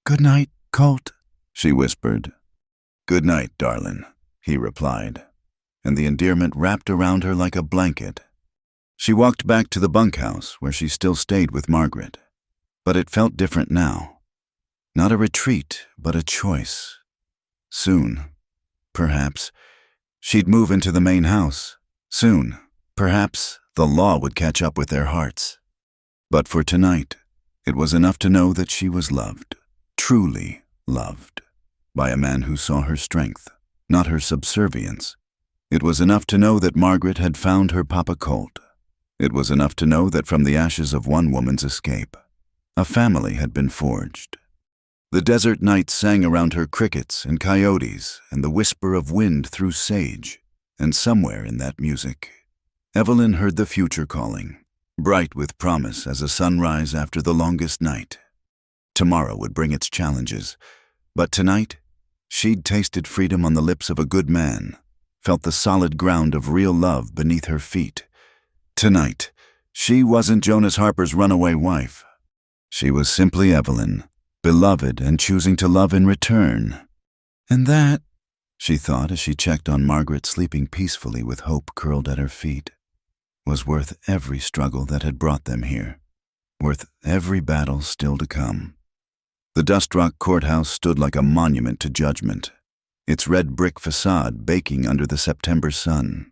Good night, Colt, she whispered. Good night, Darlin, he replied, and the endearment wrapped around her like a blanket. She walked back to the bunkhouse where she still stayed with Margaret, but it felt different now. Not a retreat, but a choice. Soon, perhaps, she'd move into the main house. Soon, perhaps, the law would catch up with their hearts. But for tonight, it was enough to know that she was loved, truly loved, by a man who saw her strength, not her subservience. It was enough to know that Margaret had found her Papa Colt. It was enough to know that from the ashes of one woman's escape, a family had been forged. The desert night sang around her crickets and coyotes and the whisper of wind through sage, and somewhere in that music, Evelyn heard the future calling, bright with promise as a sunrise after the longest night. Tomorrow would bring its challenges, but tonight, she'd tasted freedom on the lips of a good man, felt the solid ground of real love beneath her feet. Tonight, she wasn't Jonas Harper's runaway wife. She was simply Evelyn, beloved and choosing to love in return. And that, she thought as she checked on Margaret sleeping peacefully with hope curled at her feet, was worth every struggle that had brought them here, worth every battle still to come. The Dust Rock courthouse stood like a monument to judgment, its red brick facade baking under the September sun.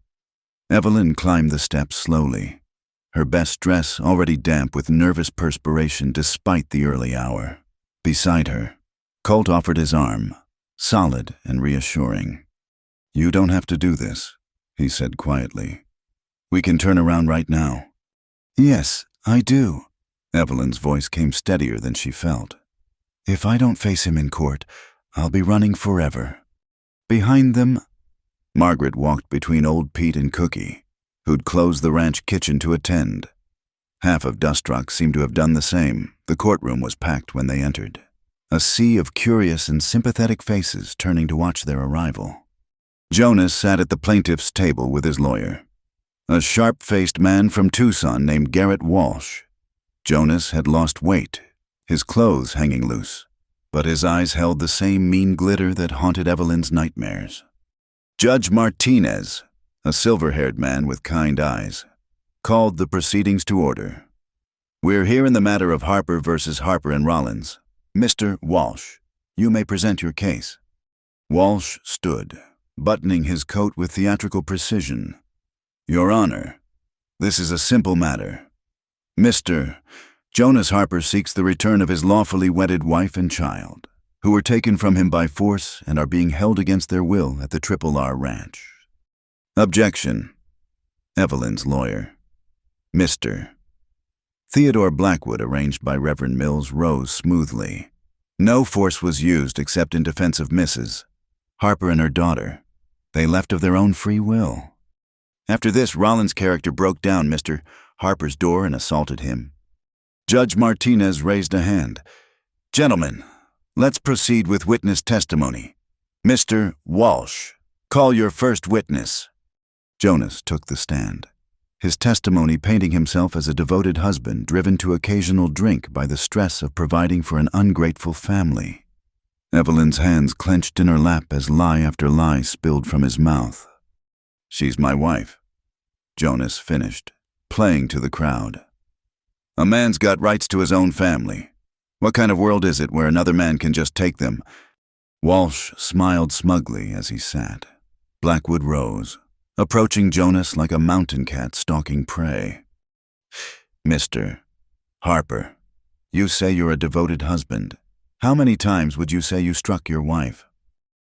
Evelyn climbed the steps slowly, her best dress already damp with nervous perspiration despite the early hour. Beside her, Colt offered his arm, solid and reassuring. You don't have to do this, he said quietly. We can turn around right now. Yes, I do. Evelyn's voice came steadier than she felt. If I don't face him in court, I'll be running forever. Behind them, Margaret walked between old Pete and Cookie, who'd closed the ranch kitchen to attend. Half of Dust Rock seemed to have done the same. The courtroom was packed when they entered, a sea of curious and sympathetic faces turning to watch their arrival. Jonas sat at the plaintiff's table with his lawyer, a sharp-faced man from Tucson named Garrett Walsh. Jonas had lost weight, his clothes hanging loose, but his eyes held the same mean glitter that haunted Evelyn's nightmares. Judge Martinez, a silver-haired man with kind eyes, called the proceedings to order. We're here in the matter of Harper versus Harper and Rollins. Mr. Walsh, you may present your case. Walsh stood, buttoning his coat with theatrical precision. Your Honor, this is a simple matter. Mr. Jonas Harper seeks the return of his lawfully wedded wife and child, who were taken from him by force and are being held against their will at the Triple R Ranch. Objection. Evelyn's lawyer. Mr. Theodore Blackwood, arranged by Reverend Mills, rose smoothly. No force was used except in defense of Mrs. Harper and her daughter. They left of their own free will. After this, Rollins' character broke down Mr. Harper's door and assaulted him. Judge Martinez raised a hand. Gentlemen, let's proceed with witness testimony. Mr. Walsh, call your first witness. Jonas took the stand, his testimony painting himself as a devoted husband driven to occasional drink by the stress of providing for an ungrateful family. Evelyn's hands clenched in her lap as lie after lie spilled from his mouth. She's my wife, Jonas finished, playing to the crowd. A man's got rights to his own family. What kind of world is it where another man can just take them? Walsh smiled smugly as he sat. Blackwood rose, approaching Jonas like a mountain cat stalking prey. Mr. Harper, you say you're a devoted husband. How many times would you say you struck your wife?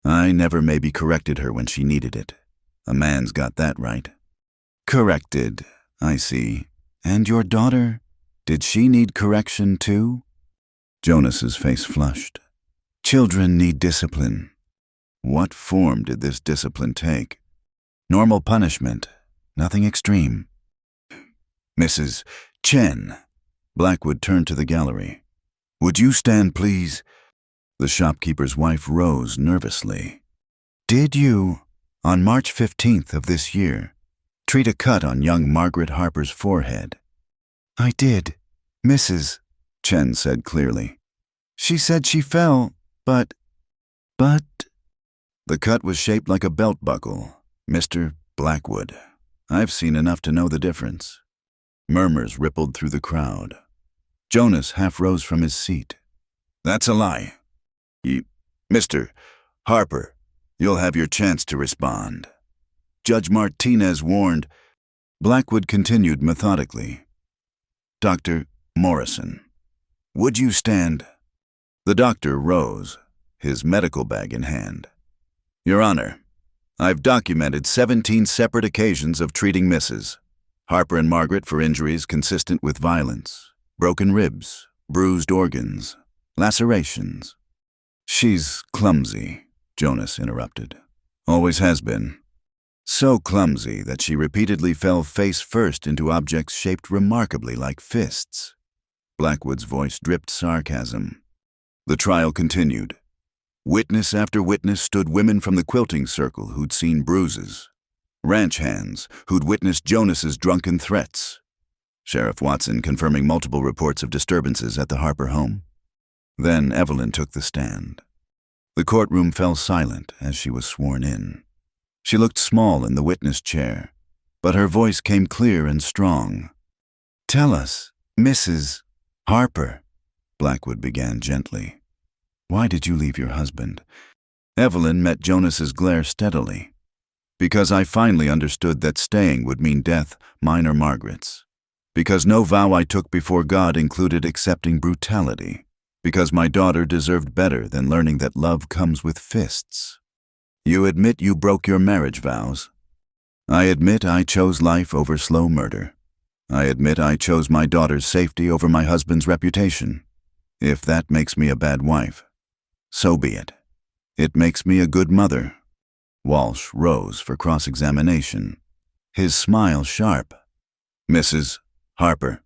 I never maybe corrected her when she needed it. A man's got that right. Corrected, I see. And your daughter? Did she need correction too? Jonas's face flushed. Children need discipline. What form did this discipline take? Normal punishment, nothing extreme. Mrs. Chen. Blackwood turned to the gallery. Would you stand, please? The shopkeeper's wife rose nervously. Did you, on March 15th of this year, treat a cut on young Margaret Harper's forehead? I did, Mrs. Chen said clearly. She said she fell, but... The cut was shaped like a belt buckle, Mr. Blackwood. I've seen enough to know the difference. Murmurs rippled through the crowd. Jonas half rose from his seat. That's a lie. Mr. Harper, you'll have your chance to respond. Judge Martinez warned. Blackwood continued methodically. Dr. Morrison, would you stand? The doctor rose, his medical bag in hand. Your Honor, I've documented 17 separate occasions of treating Mrs. Harper and Margaret for injuries consistent with violence, broken ribs, bruised organs, lacerations. She's clumsy, Jonas interrupted. Always has been. So clumsy that she repeatedly fell face first into objects shaped remarkably like fists. Blackwood's voice dripped sarcasm. The trial continued. Witness after witness stood women from the quilting circle who'd seen bruises, ranch hands who'd witnessed Jonas's drunken threats, Sheriff Watson confirming multiple reports of disturbances at the Harper home. Then Evelyn took the stand. The courtroom fell silent as she was sworn in. She looked small in the witness chair, but her voice came clear and strong. Tell us, Mrs. Harper, Blackwood began gently. Why did you leave your husband? Evelyn met Jonas's glare steadily. Because I finally understood that staying would mean death, mine or Margaret's. Because no vow I took before God included accepting brutality. Because my daughter deserved better than learning that love comes with fists. You admit you broke your marriage vows. I admit I chose life over slow murder. I admit I chose my daughter's safety over my husband's reputation. If that makes me a bad wife, so be it. It makes me a good mother. Walsh rose for cross-examination, his smile sharp. Mrs. Harper,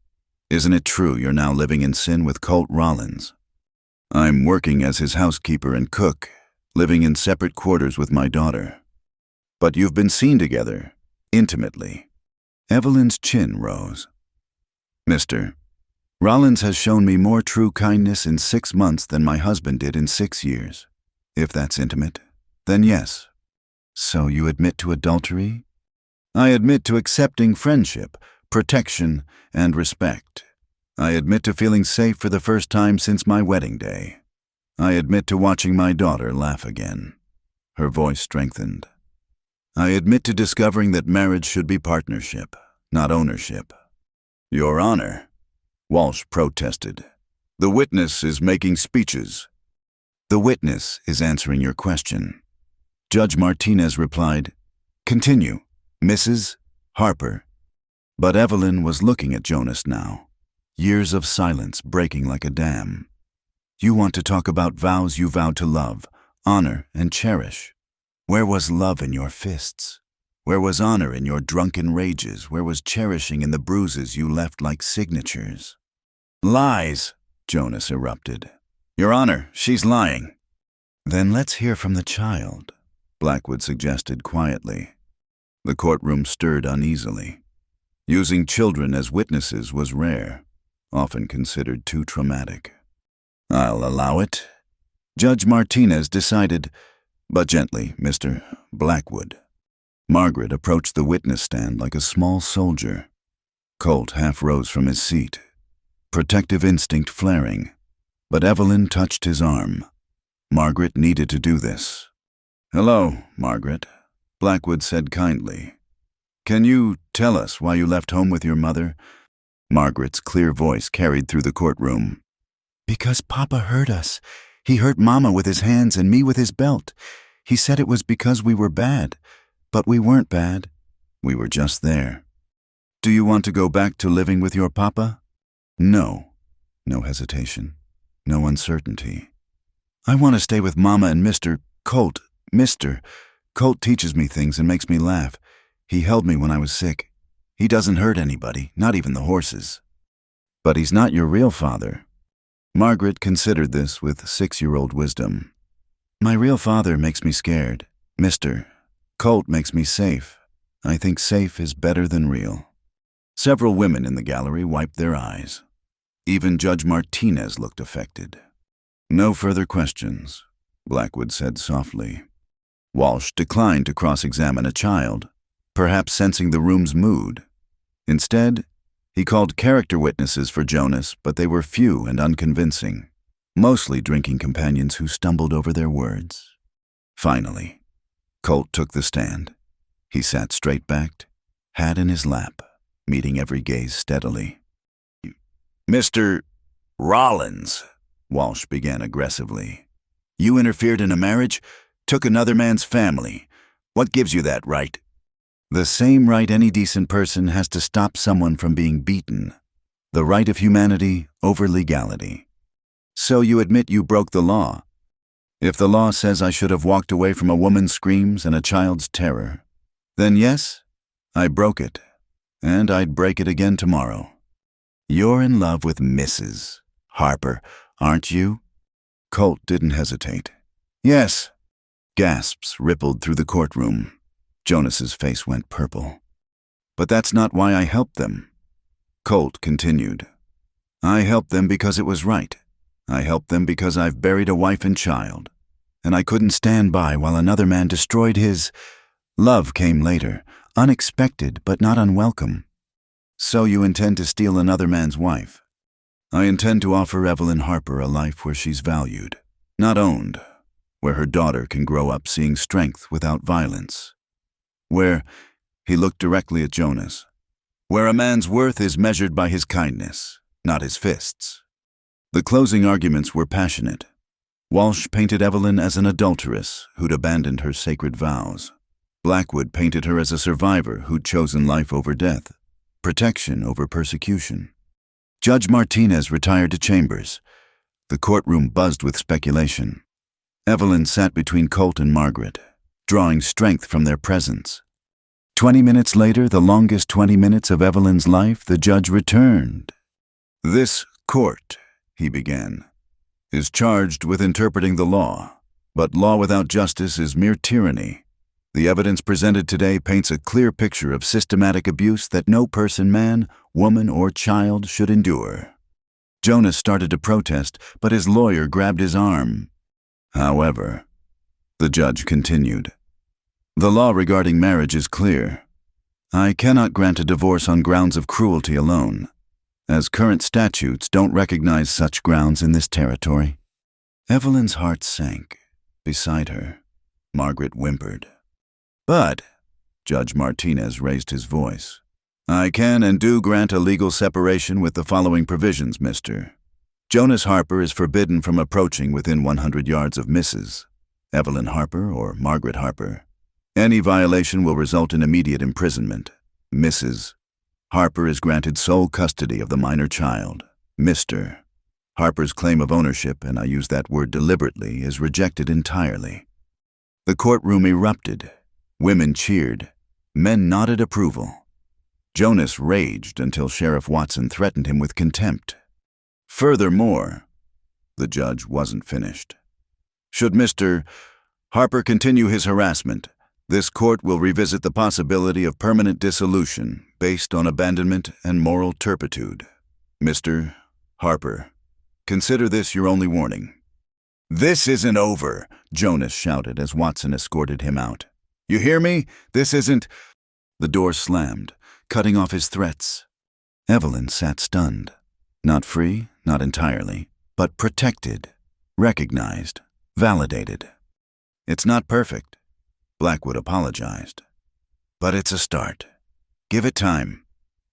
isn't it true you're now living in sin with Colt Rollins? I'm working as his housekeeper and cook, living in separate quarters with my daughter. But you've been seen together, intimately. Evelyn's chin rose. Mr. Rollins has shown me more true kindness in 6 months than my husband did in 6 years. If that's intimate, then yes. So you admit to adultery? I admit to accepting friendship, protection, and respect. I admit to feeling safe for the first time since my wedding day. I admit to watching my daughter laugh again. Her voice strengthened. I admit to discovering that marriage should be partnership, not ownership. Your Honor, Walsh protested. The witness is making speeches. The witness is answering your question. Judge Martinez replied, Continue, Mrs. Harper. But Evelyn was looking at Jonas now, years of silence breaking like a dam. You want to talk about vows you vowed to love, honor, and cherish. Where was love in your fists? Where was honor in your drunken rages? Where was cherishing in the bruises you left like signatures? Lies, Jonas erupted. Your Honor, she's lying. Then let's hear from the child, Blackwood suggested quietly. The courtroom stirred uneasily. Using children as witnesses was rare, often considered too traumatic. I'll allow it. Judge Martinez decided, but gently, Mr. Blackwood. Margaret approached the witness stand like a small soldier. Colt half rose from his seat, protective instinct flaring, but Evelyn touched his arm. Margaret needed to do this. Hello, Margaret, Blackwood said kindly. Can you tell us why you left home with your mother? Margaret's clear voice carried through the courtroom. Because Papa hurt us. He hurt Mama with his hands and me with his belt. He said it was because we were bad. But we weren't bad. We were just there. Do you want to go back to living with your Papa? No. No hesitation. No uncertainty. I want to stay with Mama and Mr. Colt. Mr. Colt teaches me things and makes me laugh. He held me when I was sick. He doesn't hurt anybody, not even the horses. But he's not your real father. Margaret considered this with 6-year-old wisdom. My real father makes me scared. Mr. Colt makes me safe. I think safe is better than real. Several women in the gallery wiped their eyes. Even Judge Martinez looked affected. No further questions, Blackwood said softly. Walsh declined to cross-examine a child, perhaps sensing the room's mood. Instead, he called character witnesses for Jonas, but they were few and unconvincing, mostly drinking companions who stumbled over their words. Finally, Colt took the stand. He sat straight-backed, hat in his lap, meeting every gaze steadily. Mr. Rollins, Walsh began aggressively. You interfered in a marriage, took another man's family. What gives you that right? The same right any decent person has to stop someone from being beaten. The right of humanity over legality. So you admit you broke the law. If the law says I should have walked away from a woman's screams and a child's terror, then yes, I broke it, and I'd break it again tomorrow. You're in love with Mrs. Harper, aren't you? Colt didn't hesitate. Yes. Gasps rippled through the courtroom. Jonas's face went purple. But that's not why I helped them. Colt continued. I helped them because it was right. I helped them because I've buried a wife and child. And I couldn't stand by while another man destroyed his... Love came later, unexpected but not unwelcome. So you intend to steal another man's wife? I intend to offer Evelyn Harper a life where she's valued, not owned, where her daughter can grow up seeing strength without violence. Where, he looked directly at Jonas, where a man's worth is measured by his kindness, not his fists. The closing arguments were passionate. Walsh painted Evelyn as an adulteress who'd abandoned her sacred vows. Blackwood painted her as a survivor who'd chosen life over death, protection over persecution. Judge Martinez retired to chambers. The courtroom buzzed with speculation. Evelyn sat between Colt and Margaret, drawing strength from their presence. 20 minutes later, the longest 20 minutes of Evelyn's life, the judge returned. "This court," he began, "is charged with interpreting the law, but law without justice is mere tyranny. The evidence presented today paints a clear picture of systematic abuse that no person, man, woman, or child should endure." Jonas started to protest, but his lawyer grabbed his arm. "However," the judge continued, "the law regarding marriage is clear. I cannot grant a divorce on grounds of cruelty alone, as current statutes don't recognize such grounds in this territory." Evelyn's heart sank. Beside her, Margaret whimpered. "But," Judge Martinez raised his voice, "I can and do grant a legal separation with the following provisions, Mr. Jonas Harper is forbidden from approaching within 100 yards of Mrs. Evelyn Harper or Margaret Harper. Any violation will result in immediate imprisonment. Mrs. Harper is granted sole custody of the minor child. Mr. Harper's claim of ownership, and I use that word deliberately, is rejected entirely." The courtroom erupted. Women cheered. Men nodded approval. Jonas raged until Sheriff Watson threatened him with contempt. "Furthermore," the judge wasn't finished, "should Mr. Harper continue his harassment, this court will revisit the possibility of permanent dissolution based on abandonment and moral turpitude. Mr. Harper, consider this your only warning." "This isn't over," Jonas shouted as Watson escorted him out. "You hear me? This isn't—" The door slammed, cutting off his threats. Evelyn sat stunned. Not free, not entirely, but protected, recognized, validated. "It's not perfect," Blackwood apologized, "but it's a start. Give it time.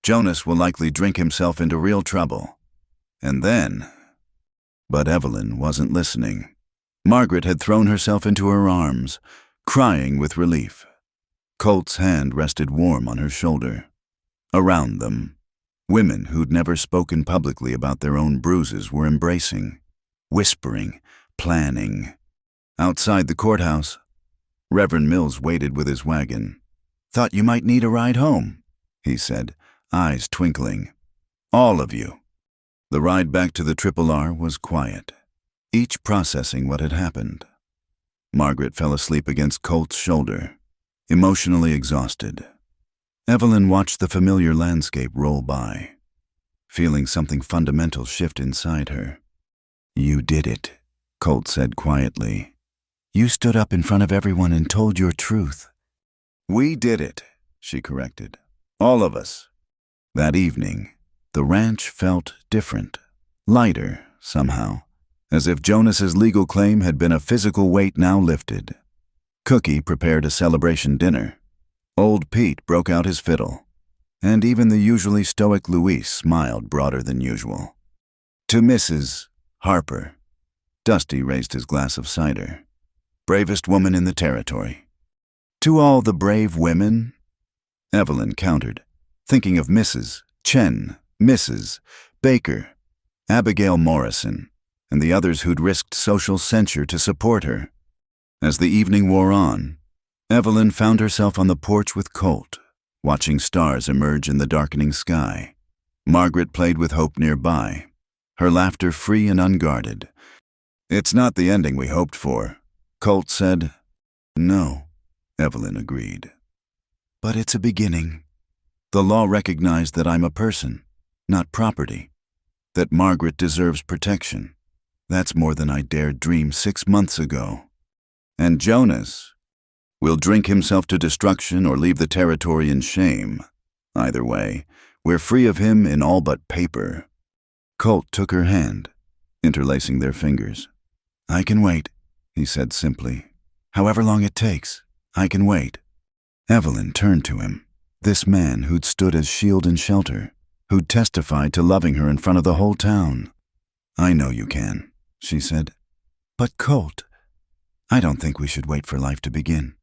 Jonas will likely drink himself into real trouble. And then—" But Evelyn wasn't listening. Margaret had thrown herself into her arms, crying with relief. Colt's hand rested warm on her shoulder. Around them, women who'd never spoken publicly about their own bruises were embracing, whispering, planning. Outside the courthouse, Reverend Mills waited with his wagon. "Thought you might need a ride home," he said, eyes twinkling. "All of you." The ride back to the Triple R was quiet, each processing what had happened. Margaret fell asleep against Colt's shoulder, emotionally exhausted. Evelyn watched the familiar landscape roll by, feeling something fundamental shift inside her. "You did it," Colt said quietly. "You stood up in front of everyone and told your truth." "We did it," she corrected. "All of us." That evening, the ranch felt different, lighter somehow, as if Jonas's legal claim had been a physical weight now lifted. Cookie prepared a celebration dinner. Old Pete broke out his fiddle, and even the usually stoic Louise smiled broader than usual. To Mrs. Harper, Dusty raised his glass of cider. "Bravest woman in the territory." "To all the brave women," Evelyn countered, thinking of Mrs. Chen, Mrs. Baker, Abigail Morrison, and the others who'd risked social censure to support her. As the evening wore on, Evelyn found herself on the porch with Colt, watching stars emerge in the darkening sky. Margaret played with hope nearby, her laughter free and unguarded. "It's not the ending we hoped for," Colt said. "No," Evelyn agreed. "But it's a beginning. The law recognized that I'm a person, not property, that Margaret deserves protection. That's more than I dared dream 6 months ago. And Jonas will drink himself to destruction or leave the territory in shame. Either way, we're free of him in all but paper." Colt took her hand, interlacing their fingers. "I can wait," he said simply. "However long it takes, I can wait." Evelyn turned to him, this man who'd stood as shield and shelter, who'd testified to loving her in front of the whole town. "I know you can," she said. "But Colt, I don't think we should wait for life to begin.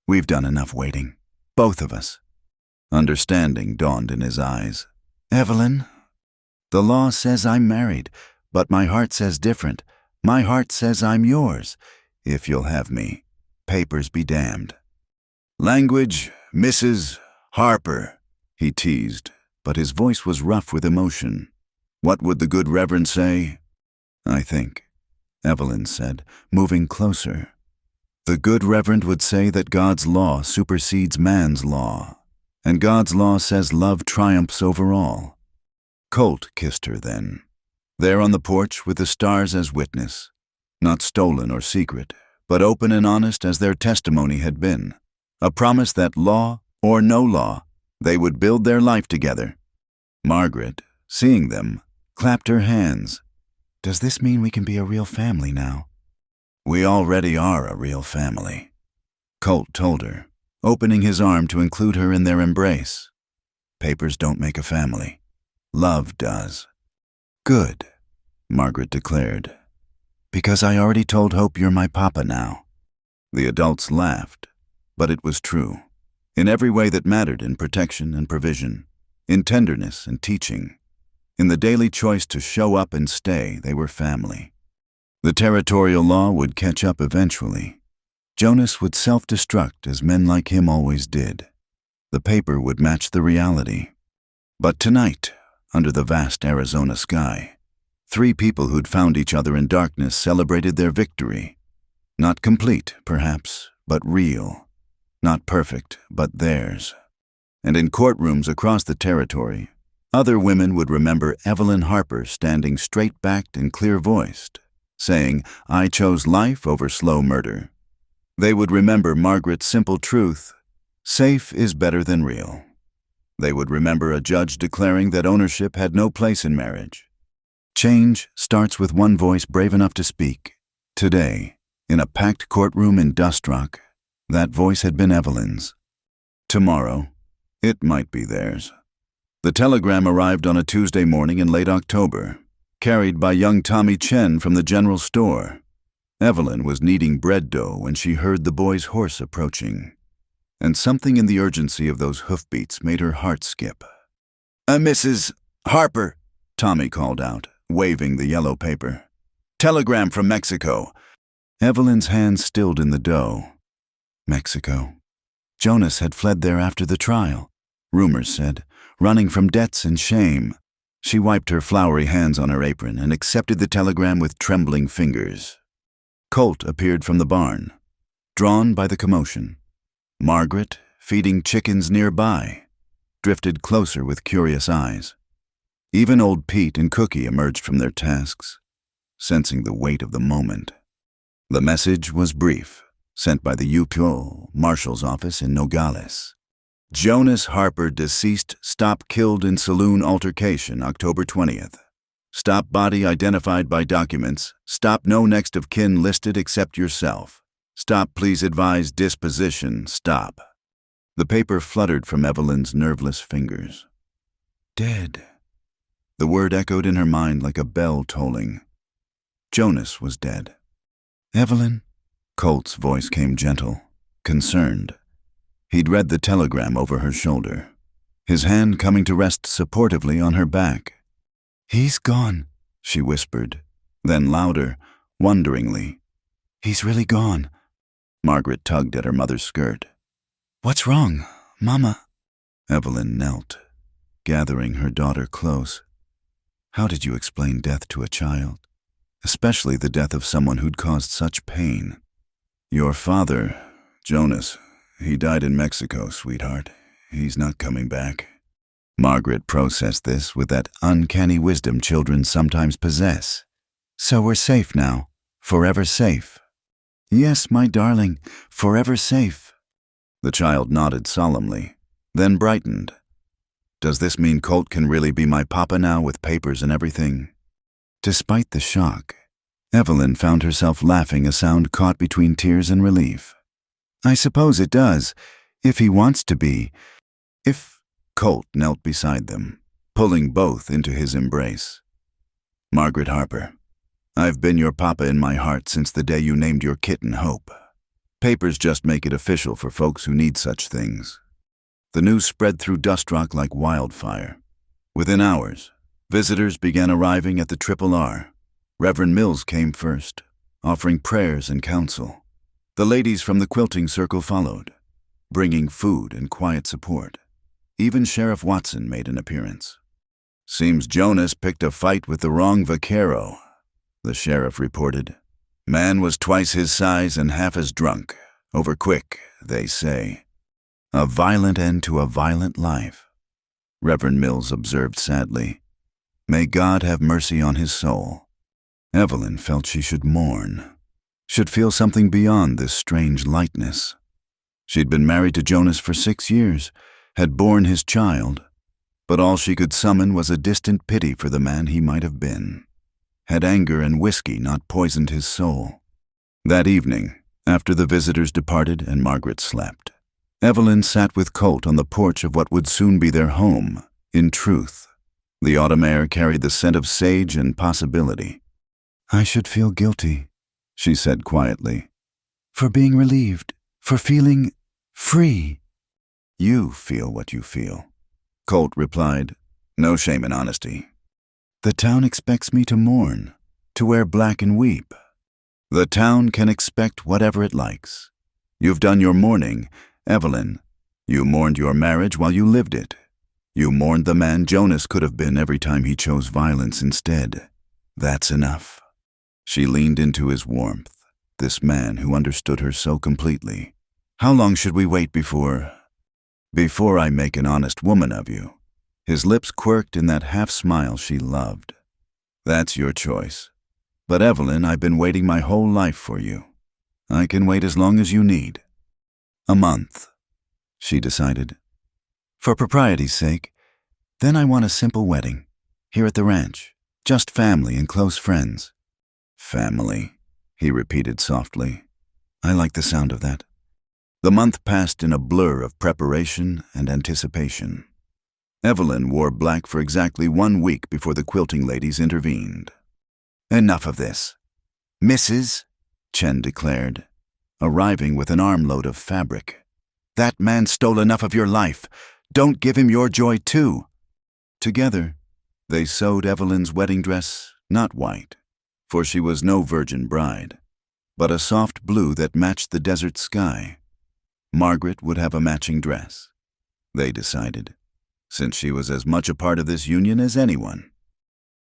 We've done enough waiting, both of us." Understanding dawned in his eyes. "Evelyn, the law says I'm married, But my heart says different. My heart says I'm yours, if you'll have me. Papers be damned. Language, Mrs. Harper, he teased, but his voice was rough with emotion. What would the good Reverend say? I think, Evelyn said, moving closer. The good Reverend would say that God's law supersedes man's law, and God's law says love triumphs over all. Colt kissed her then, there on the porch with the stars as witness, not stolen or secret, but open and honest as their testimony had been. A promise that law or no law, they would build their life together. Margaret, seeing them, clapped her hands. Does this mean we can be a real family now? We already are a real family, Colt told her, opening his arm to include her in their embrace. Papers don't make a family. Love does. Good, Margaret declared. Because I already told Hope you're my papa now. The adults laughed, but it was true. In every way that mattered, in protection and provision, in tenderness and teaching, in the daily choice to show up and stay, they were family. The territorial law would catch up eventually. Jonas would self-destruct as men like him always did. The paper would match the reality. But tonight, under the vast Arizona sky, 3 people who'd found each other in darkness celebrated their victory. Not complete, perhaps, but real. Not perfect, but theirs. And in courtrooms across the territory, other women would remember Evelyn Harper standing straight-backed and clear-voiced, saying, I chose life over slow murder. They would remember Margaret's simple truth, safe is better than real. They would remember a judge declaring that ownership had no place in marriage. Change starts with one voice brave enough to speak. Today, in a packed courtroom in Dust Rock, that voice had been Evelyn's. Tomorrow, it might be theirs. The telegram arrived on a Tuesday morning in late October, carried by young Tommy Chen from the general store. Evelyn was kneading bread dough when she heard the boy's horse approaching, and something in the urgency of those hoofbeats made her heart skip. Mrs. Harper, Tommy called out, waving the yellow paper. Telegram from Mexico. Evelyn's hands stilled in the dough. Mexico. Jonas had fled there after the trial, rumors said, running from debts and shame. She wiped her floury hands on her apron and accepted the telegram with trembling fingers. Colt appeared from the barn, drawn by the commotion. Margaret, feeding chickens nearby, drifted closer with curious eyes. Even old Pete and Cookie emerged from their tasks, sensing the weight of the moment. The message was brief, sent by the UPO Marshal's office in Nogales. Jonas Harper deceased, stop killed in saloon altercation, October 20th. Stop body identified by documents. Stop no next of kin listed except yourself. Stop please advise disposition. Stop. The paper fluttered from Evelyn's nerveless fingers. Dead. The word echoed in her mind like a bell tolling. Jonas was dead. Evelyn? Colt's voice came gentle, concerned. He'd read the telegram over her shoulder, his hand coming to rest supportively on her back. He's gone, she whispered, then louder, wonderingly. He's really gone. Margaret tugged at her mother's skirt. What's wrong, Mama? Evelyn knelt, gathering her daughter close. How did you explain death to a child, especially the death of someone who'd caused such pain? Your father, Jonas, he died in Mexico, sweetheart. He's not coming back. Margaret processed this with that uncanny wisdom children sometimes possess. So we're safe now, forever safe. Yes, my darling, forever safe. The child nodded solemnly, then brightened. Does this mean Colt can really be my papa now with papers and everything? Despite the shock, Evelyn found herself laughing, a sound caught between tears and relief. I suppose it does, if he wants to be. If Colt knelt beside them, pulling both into his embrace. Margaret Harper, I've been your papa in my heart since the day you named your kitten Hope. Papers just make it official for folks who need such things. The news spread through Dust Rock like wildfire. Within hours, visitors began arriving at the Triple R. Reverend Mills came first, offering prayers and counsel. The ladies from the quilting circle followed, bringing food and quiet support. Even Sheriff Watson made an appearance. "Seems Jonas picked a fight with the wrong vaquero," the sheriff reported. "Man was twice his size and half as drunk. Over quick, they say. A violent end to a violent life," Reverend Mills observed sadly. "May God have mercy on his soul." Evelyn felt she should mourn, should feel something beyond this strange lightness. She'd been married to Jonas for 6 years, had borne his child, but all she could summon was a distant pity for the man he might have been. Had anger and whiskey not poisoned his soul? That evening, after the visitors departed and Margaret slept, Evelyn sat with Colt on the porch of what would soon be their home, in Truth. The autumn air carried the scent of sage and possibility. "I should feel guilty," she said quietly, "for being relieved, for feeling free." "You feel what you feel," Colt replied. "No shame in honesty." "The town expects me to mourn, to wear black and weep." "The town can expect whatever it likes. You've done your mourning, Evelyn. You mourned your marriage while you lived it. You mourned the man Jonas could have been every time he chose violence instead. That's enough." She leaned into his warmth, this man who understood her so completely. "How long should we wait before I make an honest woman of you?" His lips quirked in that half-smile she loved. "That's your choice. But Evelyn, I've been waiting my whole life for you. I can wait as long as you need." "A month," she decided. "For propriety's sake. Then I want a simple wedding, here at the ranch. Just family and close friends." "Family," he repeated softly. "I like the sound of that." The month passed in a blur of preparation and anticipation. Evelyn wore black for exactly 1 week before the quilting ladies intervened. "Enough of this, Mrs.," Chen declared, arriving with an armload of fabric. "That man stole enough of your life. Don't give him your joy too." Together, they sewed Evelyn's wedding dress, not white, for she was no virgin bride, but a soft blue that matched the desert sky. Margaret would have a matching dress, they decided, since she was as much a part of this union as anyone.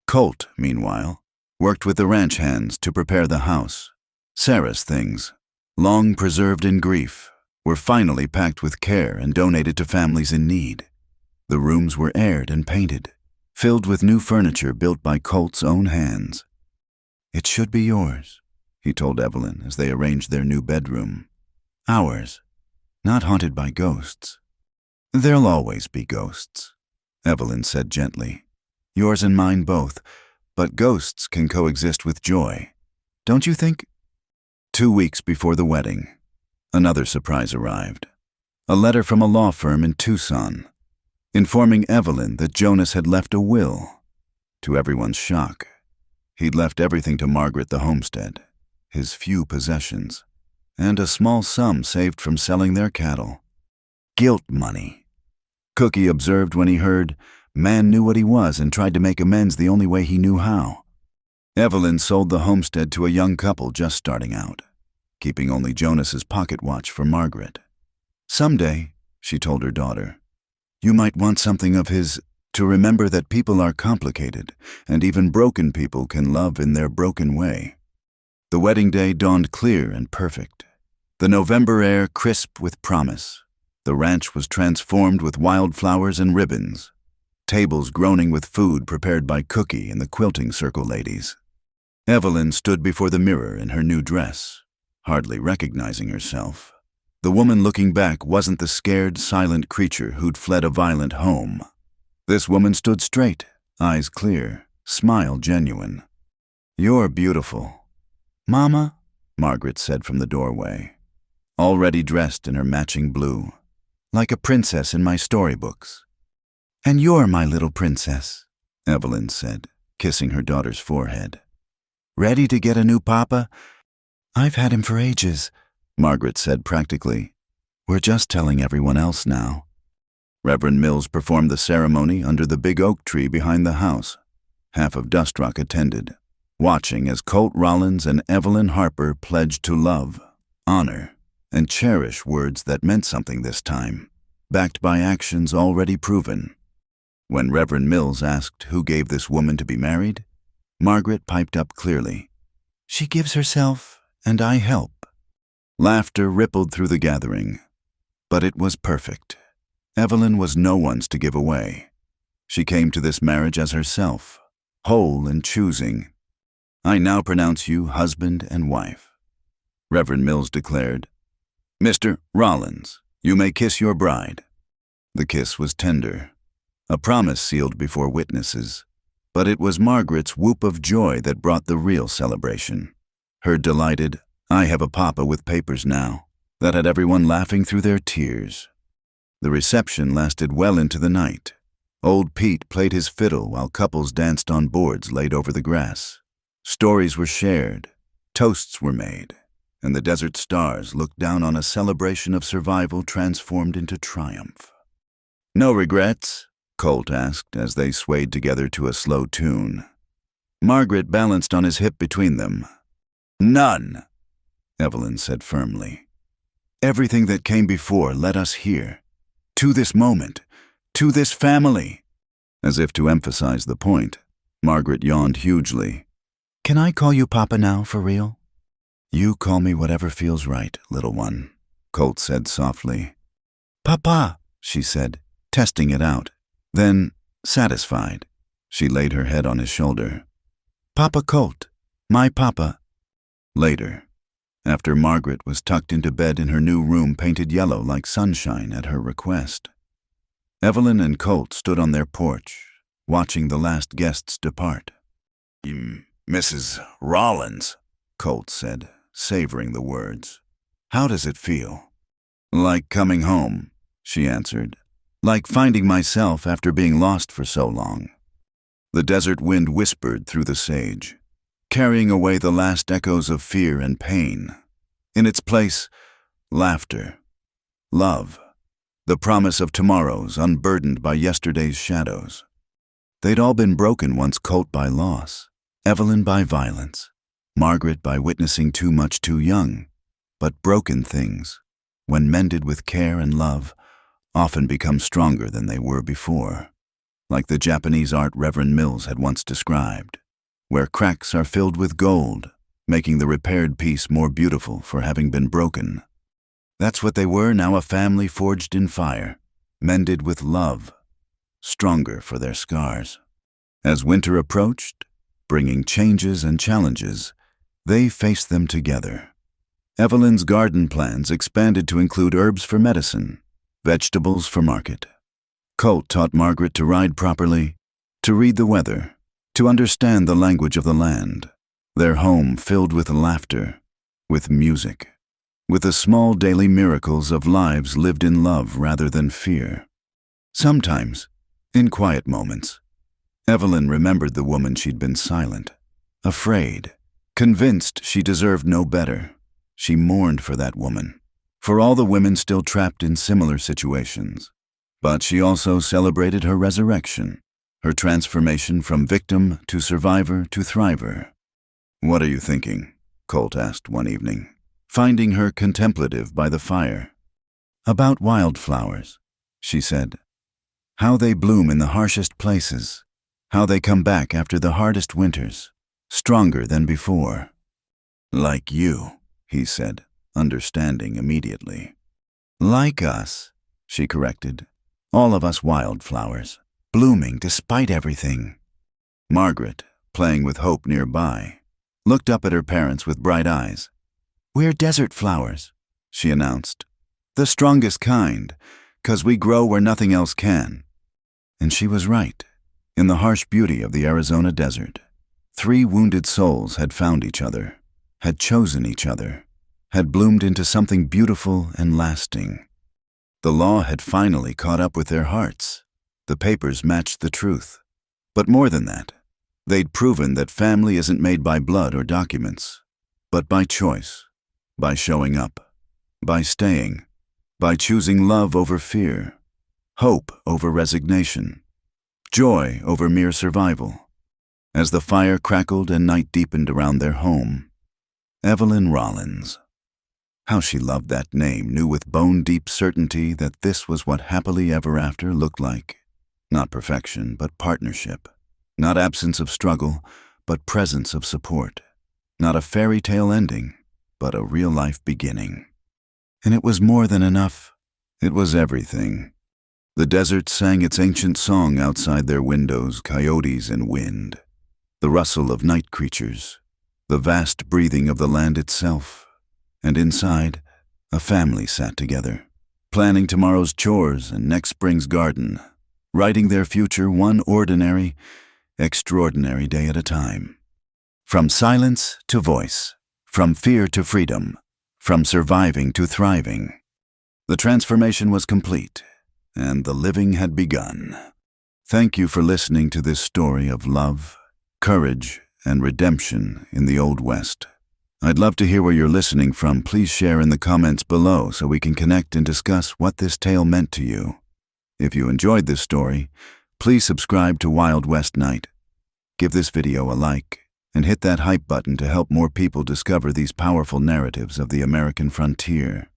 Colt, meanwhile, worked with the ranch hands to prepare the house. Sarah's things, long preserved in grief, were finally packed with care and donated to families in need. The rooms were aired and painted, filled with new furniture built by Colt's own hands. "It should be yours," he told Evelyn as they arranged their new bedroom. "Ours, not haunted by ghosts." "There'll always be ghosts," Evelyn said gently. "Yours and mine both, but ghosts can coexist with joy. Don't you think?" 2 weeks before the wedding, another surprise arrived. A letter from a law firm in Tucson, informing Evelyn that Jonas had left a will. To everyone's shock, he'd left everything to Margaret the homestead, his few possessions, and a small sum saved from selling their cattle. Guilt money. Cookie observed when he heard, man knew what he was and tried to make amends the only way he knew how. Evelyn sold the homestead to a young couple just starting out, keeping only Jonas's pocket watch for Margaret. "Someday," she told her daughter, "you might want something of his to remember that people are complicated, and even broken people can love in their broken way." The wedding day dawned clear and perfect, the November air crisp with promise. The ranch was transformed with wildflowers and ribbons, tables groaning with food prepared by Cookie and the quilting circle ladies. Evelyn stood before the mirror in her new dress, hardly recognizing herself. The woman looking back wasn't the scared, silent creature who'd fled a violent home. This woman stood straight, eyes clear, smile genuine. "You're beautiful." "Mama," Margaret said from the doorway, already dressed in her matching blue, "like a princess in my storybooks." "And you're my little princess," Evelyn said, kissing her daughter's forehead. "Ready to get a new papa?" "I've had him for ages," Margaret said practically. "We're just telling everyone else now." Reverend Mills performed the ceremony under the big oak tree behind the house. Half of Dust Rock attended. watching as Colt Rollins and Evelyn Harper pledged to love, honor, and cherish words that meant something this time, backed by actions already proven. When Reverend Mills asked who gave this woman to be married, Margaret piped up clearly, "She gives herself, and I help." Laughter rippled through the gathering, but it was perfect. Evelyn was no one's to give away. She came to this marriage as herself, whole and choosing. "I now pronounce you husband and wife," Reverend Mills declared. "Mr. Rollins, you may kiss your bride." The kiss was tender, a promise sealed before witnesses, but it was Margaret's whoop of joy that brought the real celebration. Her delighted, "I have a papa with papers now," that had everyone laughing through their tears. The reception lasted well into the night. Old Pete played his fiddle while couples danced on boards laid over the grass. Stories were shared, toasts were made, and the desert stars looked down on a celebration of survival transformed into triumph. "No regrets?" Colt asked as they swayed together to a slow tune. Margaret balanced on his hip between them. "None," Evelyn said firmly. "Everything that came before led us here, to this moment, to this family." As if to emphasize the point, Margaret yawned hugely. "Can I call you Papa now, for real?" "You call me whatever feels right, little one," Colt said softly. "Papa," she said, testing it out. Then, satisfied, she laid her head on his shoulder. "Papa Colt, my papa." Later, after Margaret was tucked into bed in her new room painted yellow like sunshine at her request, Evelyn and Colt stood on their porch, watching the last guests depart. "Mrs. Rollins," Colt said, savoring the words. "How does it feel?" "Like coming home," she answered. "Like finding myself after being lost for so long." The desert wind whispered through the sage, carrying away the last echoes of fear and pain. In its place, laughter, love, the promise of tomorrows unburdened by yesterday's shadows. They'd all been broken once, Colt by loss, Evelyn by violence, Margaret by witnessing too much too young. But broken things, when mended with care and love, often become stronger than they were before. Like the Japanese art Reverend Mills had once described, where cracks are filled with gold, making the repaired piece more beautiful for having been broken. That's what they were, now a family forged in fire, mended with love, stronger for their scars. As winter approached, bringing changes and challenges, they faced them together. Evelyn's garden plans expanded to include herbs for medicine, vegetables for market. Colt taught Margaret to ride properly, to read the weather, to understand the language of the land. Their home filled with laughter, with music, with the small daily miracles of lives lived in love rather than fear. Sometimes, in quiet moments, Evelyn remembered the woman she'd been silent, afraid, convinced she deserved no better. She mourned for that woman, for all the women still trapped in similar situations. But she also celebrated her resurrection, her transformation from victim to survivor to thriver. "What are you thinking?" Colt asked one evening, finding her contemplative by the fire. "About wildflowers," she said. "How they bloom in the harshest places, how they come back after the hardest winters, stronger than before." "Like you," he said, understanding immediately. "Like us," she corrected. "All of us wildflowers, blooming despite everything." Margaret, playing with hope nearby, looked up at her parents with bright eyes. "We're desert flowers," she announced. "The strongest kind, 'cause we grow where nothing else can." And she was right. In the harsh beauty of the Arizona desert, 3 wounded souls had found each other, had chosen each other, had bloomed into something beautiful and lasting. The law had finally caught up with their hearts. The papers matched the truth. But more than that, they'd proven that family isn't made by blood or documents, but by choice, by showing up, by staying, by choosing love over fear, hope over resignation, joy over mere survival. as the fire crackled and night deepened around their home. Evelyn Rollins. How she loved that name, knew with bone-deep certainty that this was what happily ever after looked like. Not perfection, but partnership. Not absence of struggle, but presence of support. Not a fairy tale ending, but a real-life beginning. And it was more than enough. It was everything. The desert sang its ancient song outside their windows, coyotes and wind. The rustle of night creatures. The vast breathing of the land itself. And inside, a family sat together, planning tomorrow's chores and next spring's garden, writing their future one ordinary, extraordinary day at a time. From silence to voice, from fear to freedom, from surviving to thriving. The transformation was complete, and the living had begun. Thank you for listening to this story of love, courage, and redemption in the Old West. I'd love to hear where you're listening from. Please share in the comments below so we can connect and discuss what this tale meant to you. If you enjoyed this story, please subscribe to Wild West Night. Give this video a like and hit that hype button to help more people discover these powerful narratives of the American frontier.